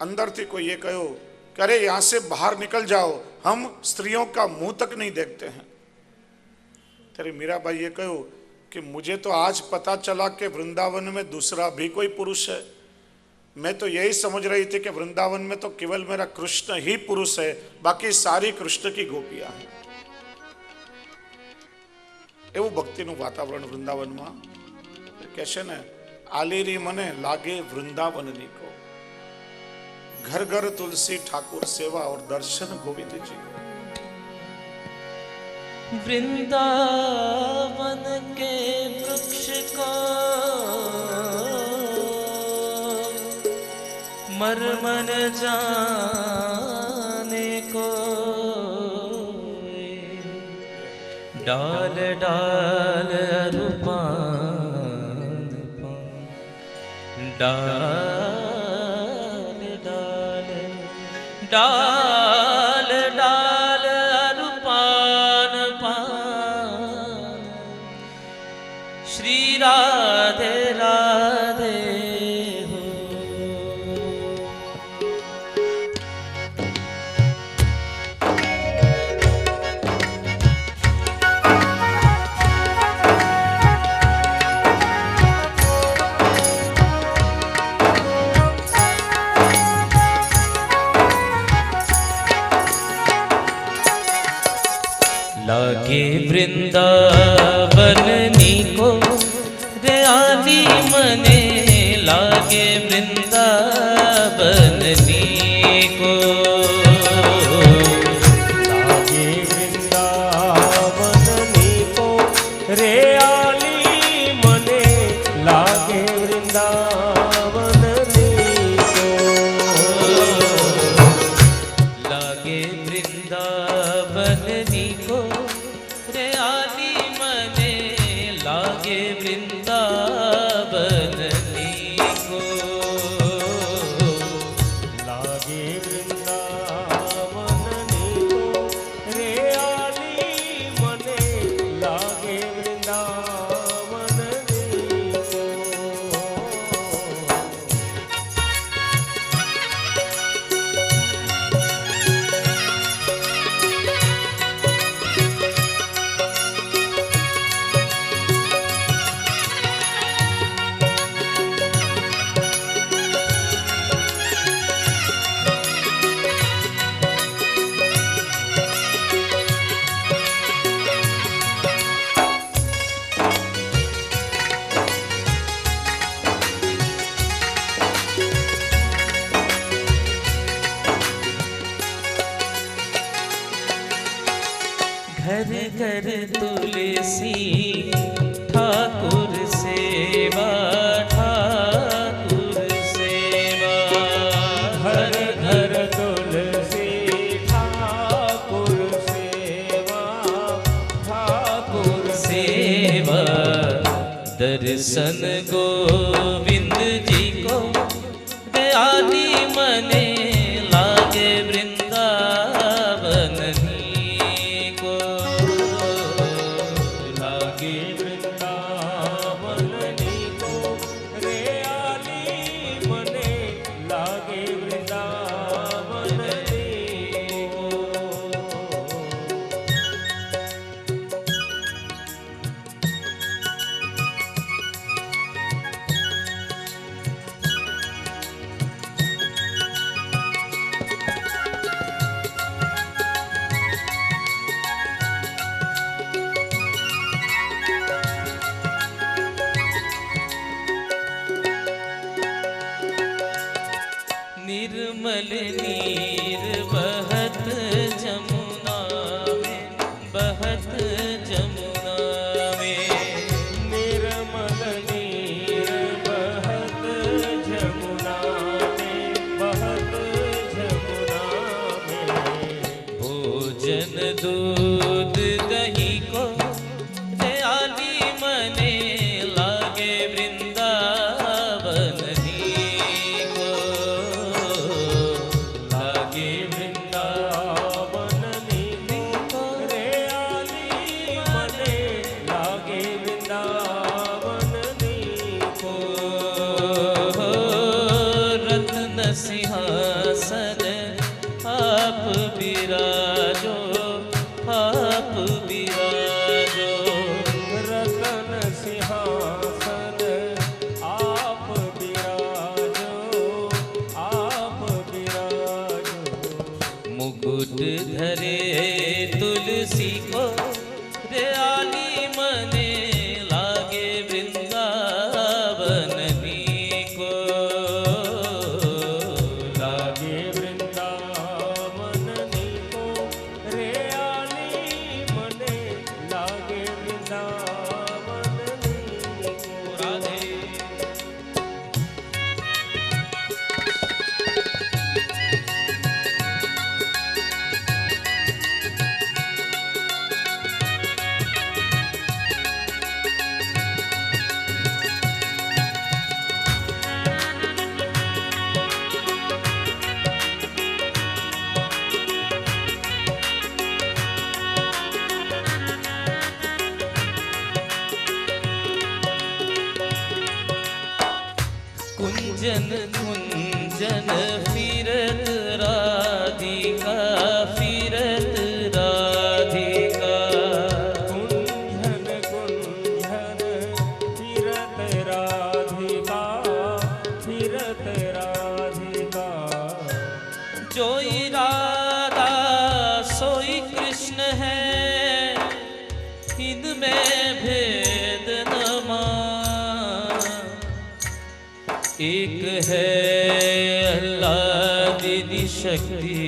અંદરથી કોઈએ કહ્યું कि अरे यहां से बाहर निकल जाओ, हम स्त्रियों का मुंह तक नहीं देखते हैं. तेरे मीराबाई कहो कि मुझे तो आज पता चला कि वृंदावन में दूसरा भी कोई पुरुष है. मैं तो यही समझ रही थी कि वृंदावन में तो केवल मेरा कृष्ण ही पुरुष है, बाकी सारी कृष्ण की गोपियां हैं. એવું ભક્તિનું વાતાવરણ વૃંદાવનમાં કહેશે ને, આલેરી મને લાગે વૃંદાવનની કો, घर घर तुलसी ठाकुर सेवा और दर्शन गोविंद जी. वृंदावन के वृक्ष को मरमन जाने को, डाल डाल रूपान डाल डाल डाल अरुपान पान, श्री राधे राधे हो. लागे वृंदावन नीको रे आली मने, लागे वृंदावन नीको, लागे वृंदावन नीको रे आली मने, लागे वृंदावन नीको, लागे वृंदावन नीको रे आली मने, लागे वृंदावन नीको, लागे वृंदावन नीको रे आली मने, लागे वृंदावन नीको. घर घर तुलसी ठाकुर सेवा, ठाकुर सेवा, घर घर तुलसी ठाकुर सेवा, ठाकुर सेवा. दर्शन गोविंद जी को दयाली मने, लागे वृंदावन नीको, लागे वृंदावन नीको रे आली मने, लागे वृंदावन नीको. निर्मल नीर बहत जमुना में, बहत जमुना में, निर्मल नीर बहत जमुना में, बहत जमुना में. भोजन दूध दही गिरिधरे तुलसी को रे आली मने लागे वृंदावन को लागे वृंदावन को रे आली मने लागे वृंदावन को राधे कुंजन कुंजन फिरत राधिका फिरत राधिका कुंजन कुंजन फिरत राधिका फिरत राधिका जोई राधा सोई कृष्ण है इनमें भेद न मान एक है अल्लाह दीदी शक्ति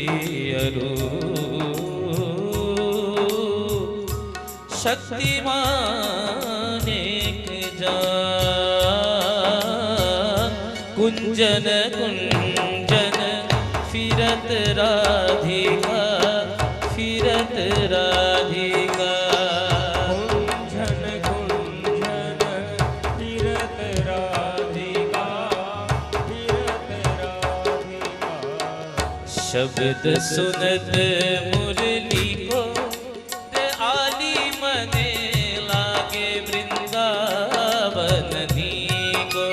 शक्तिमान एक जान कुंजन कुंजन फिरत राधिका फिरत राधिका कुंजन कुंजन फिरत राधिका फिरत राधिका शब्द सुनत मुरली को ते आली मने लागे वृंदावन को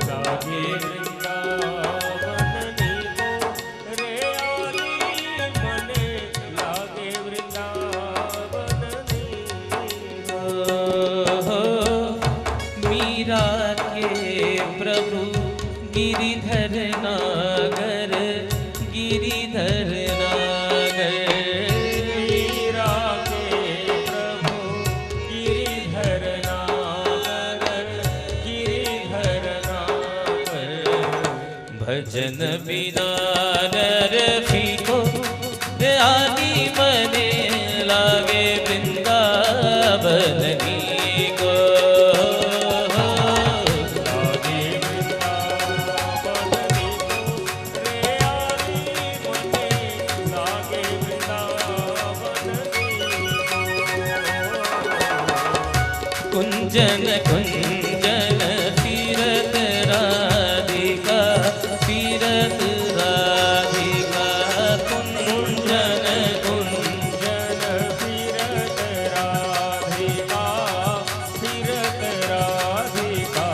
लागे वृंदावन को रे आली मने लागे वृंदावन को मीरा के प्रभु गिरिधर नागर गिरिधर नागर मीरा के प्रभु गिरिधर नागर गिरिधर नागर भजन बिना नर फीको आली मने लागे वृंदावन को कुंजन कुंजन फिरत राधिका फिरत राधिका कुंजन कुंजन फिरत राधिका फिरत राधिका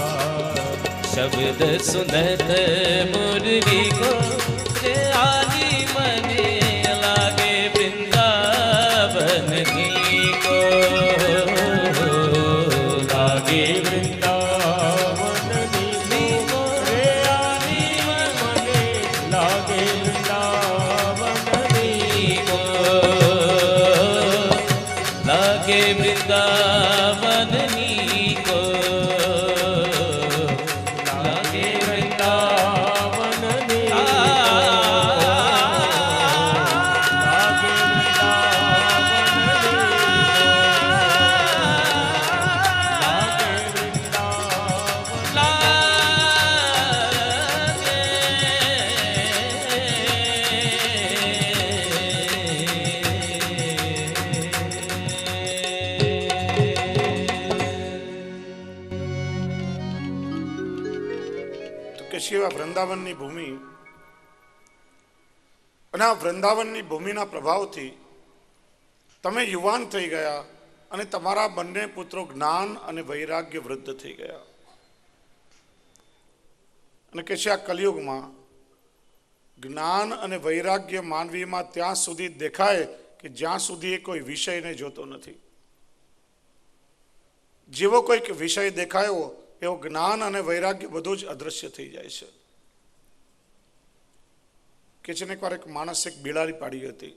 शब्द सुनत मुरली को रे आली मने लागे वृंदावन को लागे वृंदावन को रे आली मने लागे वृंदावन को लागे वृंदावन को लागे वृंदावन વૃંદાવનની ભૂમિ અને આ વૃંદાવનની ભૂમિના પ્રભાવથી તમે યુવાન થઈ ગયા અને તમારા બંને પુત્રો જ્ઞાન અને વૈરાગ્ય વૃદ્ધ થઈ ગયા અને કે છે આ કલિયુગમાં જ્ઞાન અને વૈરાગ્ય માનવીમાં ત્યાં સુધી દેખાય કે જ્યાં સુધી એ કોઈ વિષયને જોતો નથી જેવો કોઈક વિષય દેખાયો એવો જ્ઞાન અને વૈરાગ્ય બધું જ અદૃશ્ય થઈ જાય છે કે જેને એકવાર એક માણસ એક બિલાડી પાડી હતી.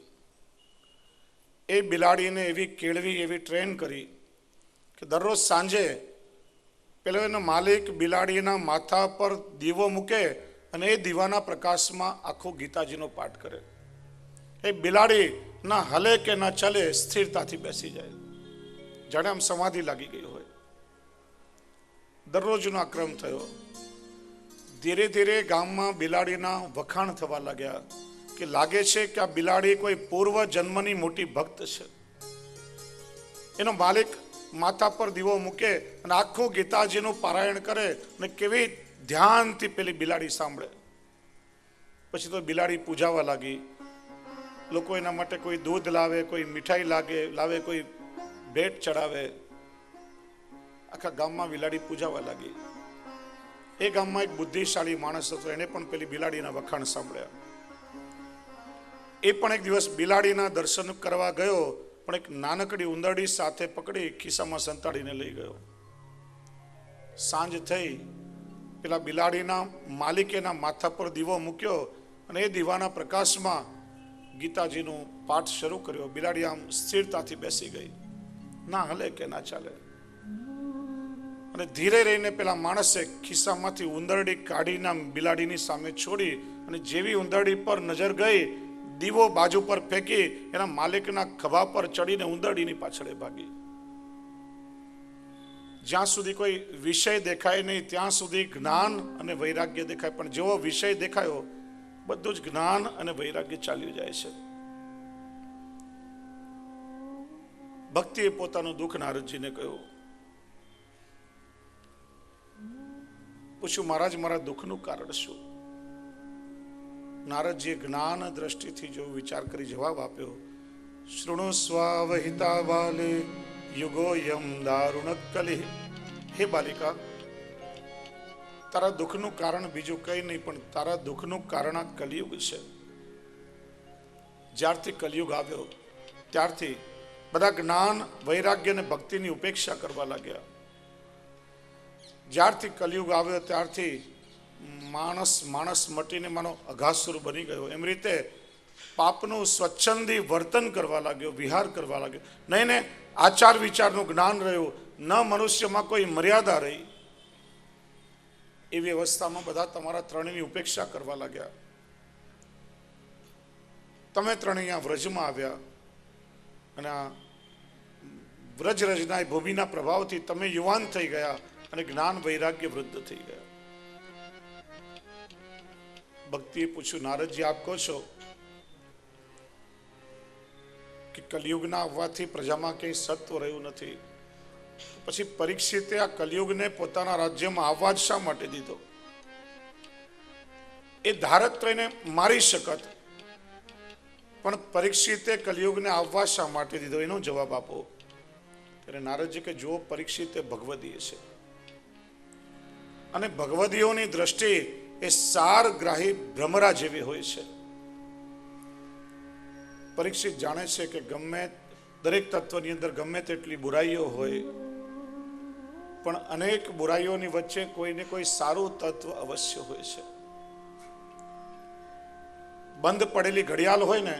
એ બિલાડીને એવી કેળવી, એવી ટ્રેન કરી કે દરરોજ સાંજે પેલો એનો માલિક બિલાડીના માથા પર દીવો મૂકે અને એ દીવાના પ્રકાશમાં આખો ગીતાજીનો પાઠ કરે. એ બિલાડી ના હલે કે ના ચલે, સ્થિરતાથી બેસી જાય, જાણે આમ સમાધિ લાગી ગઈ હોય. દરરોજનો આ ક્રમ થયો. ધીરે ધીરે ગામમાં બિલાડીના વખાણ થવા લાગ્યા કે લાગે છે કે આ બિલાડી કોઈ પૂર્વ જન્મની મોટી ભક્ત છે. એનો માલિક માથા પર દીવો મૂકે અને આખું ગીતાજીનું પારાયણ કરે અને કેવી ધ્યાનથી પેલી બિલાડી સાંભળે. પછી તો બિલાડી પૂજાવા લાગી. લોકો એના માટે કોઈ દૂધ લાવે, કોઈ મીઠાઈ લાવે, કોઈ ભેટ ચડાવે. આખા ગામમાં બિલાડી પૂજાવા લાગી. એ ગામમાં એક બુદ્ધિશાળી માણસ હતો, એને પણ પેલી બિલાડીના વખાણ સાંભળ્યા. એ પણ એક દિવસ બિલાડીના દર્શન કરવા ગયો, પણ એક નાનકડી ઉંદરડી સાથે પકડી ખિસ્સામાં સંતાડીને લઈ ગયો. સાંજ થઈ, પેલા બિલાડીના માલિકેના માથા પર દીવો મૂક્યો અને એ દીવાના પ્રકાશમાં ગીતાજીનું પાઠ શરૂ કર્યો. બિલાડી આમ સ્થિરતાથી બેસી ગઈ, ના હલે કે ના ચાલે. અને ધીરે રહીને પેલા માણસે ખિસ્સામાંથી ઉંદરડી કાઢીને બિલાડીની સામે છોડી અને જેવી ઉંદરડી પર નજર ગઈ, દીવો બાજુ પર ફેંકી એના માલિકના ખભા પર ચડીને ઉંદરડીની પાછળ ભાગી. જ્યાં સુધી કોઈ વિષય દેખાય નહીં ત્યાં સુધી જ્ઞાન અને વૈરાગ્ય દેખાય, પણ જેવો વિષય દેખાયો બધું જ જ્ઞાન અને વૈરાગ્ય ચાલ્યું જાય છે. ભક્તિએ પોતાનું દુઃખ નારદજીને કહ્યું. પૂછ્યું, મહારાજ મારા દુઃખનું કારણ શું? નારદજીએ જ્ઞાન દ્રષ્ટિથી જો વિચાર કરી જવાબ આપ્યો. શૃણુ સ્વાવહિતા બાલે યુગો યમ દારુણ કલિ. હે બાલિકા, તારા દુઃખનું કારણ બીજું કંઈ નહીં, પણ તારા દુઃખનું કારણ આ કલિયુગ છે. જ્યારથી કલિયુગ આવ્યો ત્યારથી બધા જ્ઞાન, વૈરાગ્ય અને ભક્તિની ઉપેક્ષા કરવા લાગ્યા. જ્યારથી કલિયુગ આવ્યો ત્યારથી માણસ મટીને માનો અઘાસુર બની ગયો. એમ રીતે પાપનું સ્વચ્છંદી વર્તન કરવા લાગ્યો, વિહાર કરવા લાગ્યો. નહીં ને આચાર વિચારનું જ્ઞાન રહ્યું, ન મનુષ્યમાં કોઈ મર્યાદા રહી. એવી અવસ્થામાં બધા તમારા ત્રણેયની ઉપેક્ષા કરવા લાગ્યા. તમે ત્રણેય અહીંયા વ્રજમાં આવ્યા અને આ વ્રજ રજના ભૂમિના પ્રભાવથી તમે યુવાન થઈ ગયા અને જ્ઞાન વૈરાગ્ય વૃદ્ધ થઈ ગયા. ભક્તિએ પૂછ્યું, નારદજી આપ કહો છો કે કલિયુગના આવવાથી પ્રજામાં કંઈ સત્વ રહ્યું નથી, પછી પરીક્ષિતે આ કલિયુગને પોતાના રાજ્યમાં આવવા જ શા માટે દીધો? એ ધારત્રયને મારી શકત, પણ પરીક્ષિતે કલિયુગને આવવા શા માટે દીધો? એનો જવાબ આપો. ત્યારે નારદજી કે જુઓ, પરીક્ષિત એ ભગવદીય છે અને ભગવદીઓની દ્રષ્ટિ એ સારગ્રાહી ભ્રમરા જેવી હોય છે. પરીક્ષિત જાણે છે કે ગમે દરેક તત્વની અંદર ગમે તેટલી બુરાઈઓ હોય, પણ અનેક બુરાઈઓની વચ્ચે કોઈને કોઈ સારું તત્વ અવશ્ય હોય છે. બંધ પડેલી ઘડિયાળ હોય ને,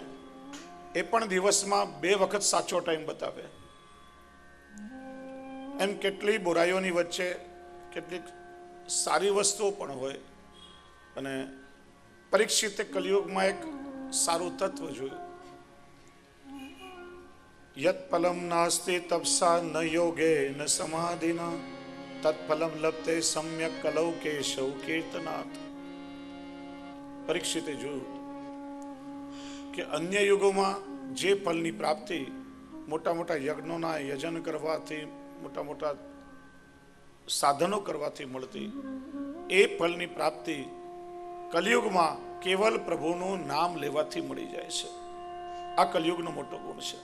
એ પણ દિવસમાં 2 વખત સાચો ટાઈમ બતાવે. એમ કેટલી બુરાઈઓની વચ્ચે કેટલીક સારી વસ્તુઓ પણ હોય. અને પરીક્ષિતે કલિયુગમાં એક સારું તત્વ જોયું. યત ફલમ નાસ્તિ તપસા ન યોગે ન સમાધિના તત્ફલમ લપ્તે સમ્યક કલૌ કેશવ કીર્તનાથ. પરીક્ષિતે જોયું કે અન્ય યુગોમાં જે ફલની પ્રાપ્તિ મોટા મોટા યજ્ઞોના યજન કરવાથી, મોટા મોટા સાધનો કરવાથી મળતી, એ ફલની પ્રાપ્તિ કલિયુગમાં કેવલ પ્રભુનું નામ લેવાથી મળી જાય છે. આ કલિયુગનો મોટો ગુણ છે.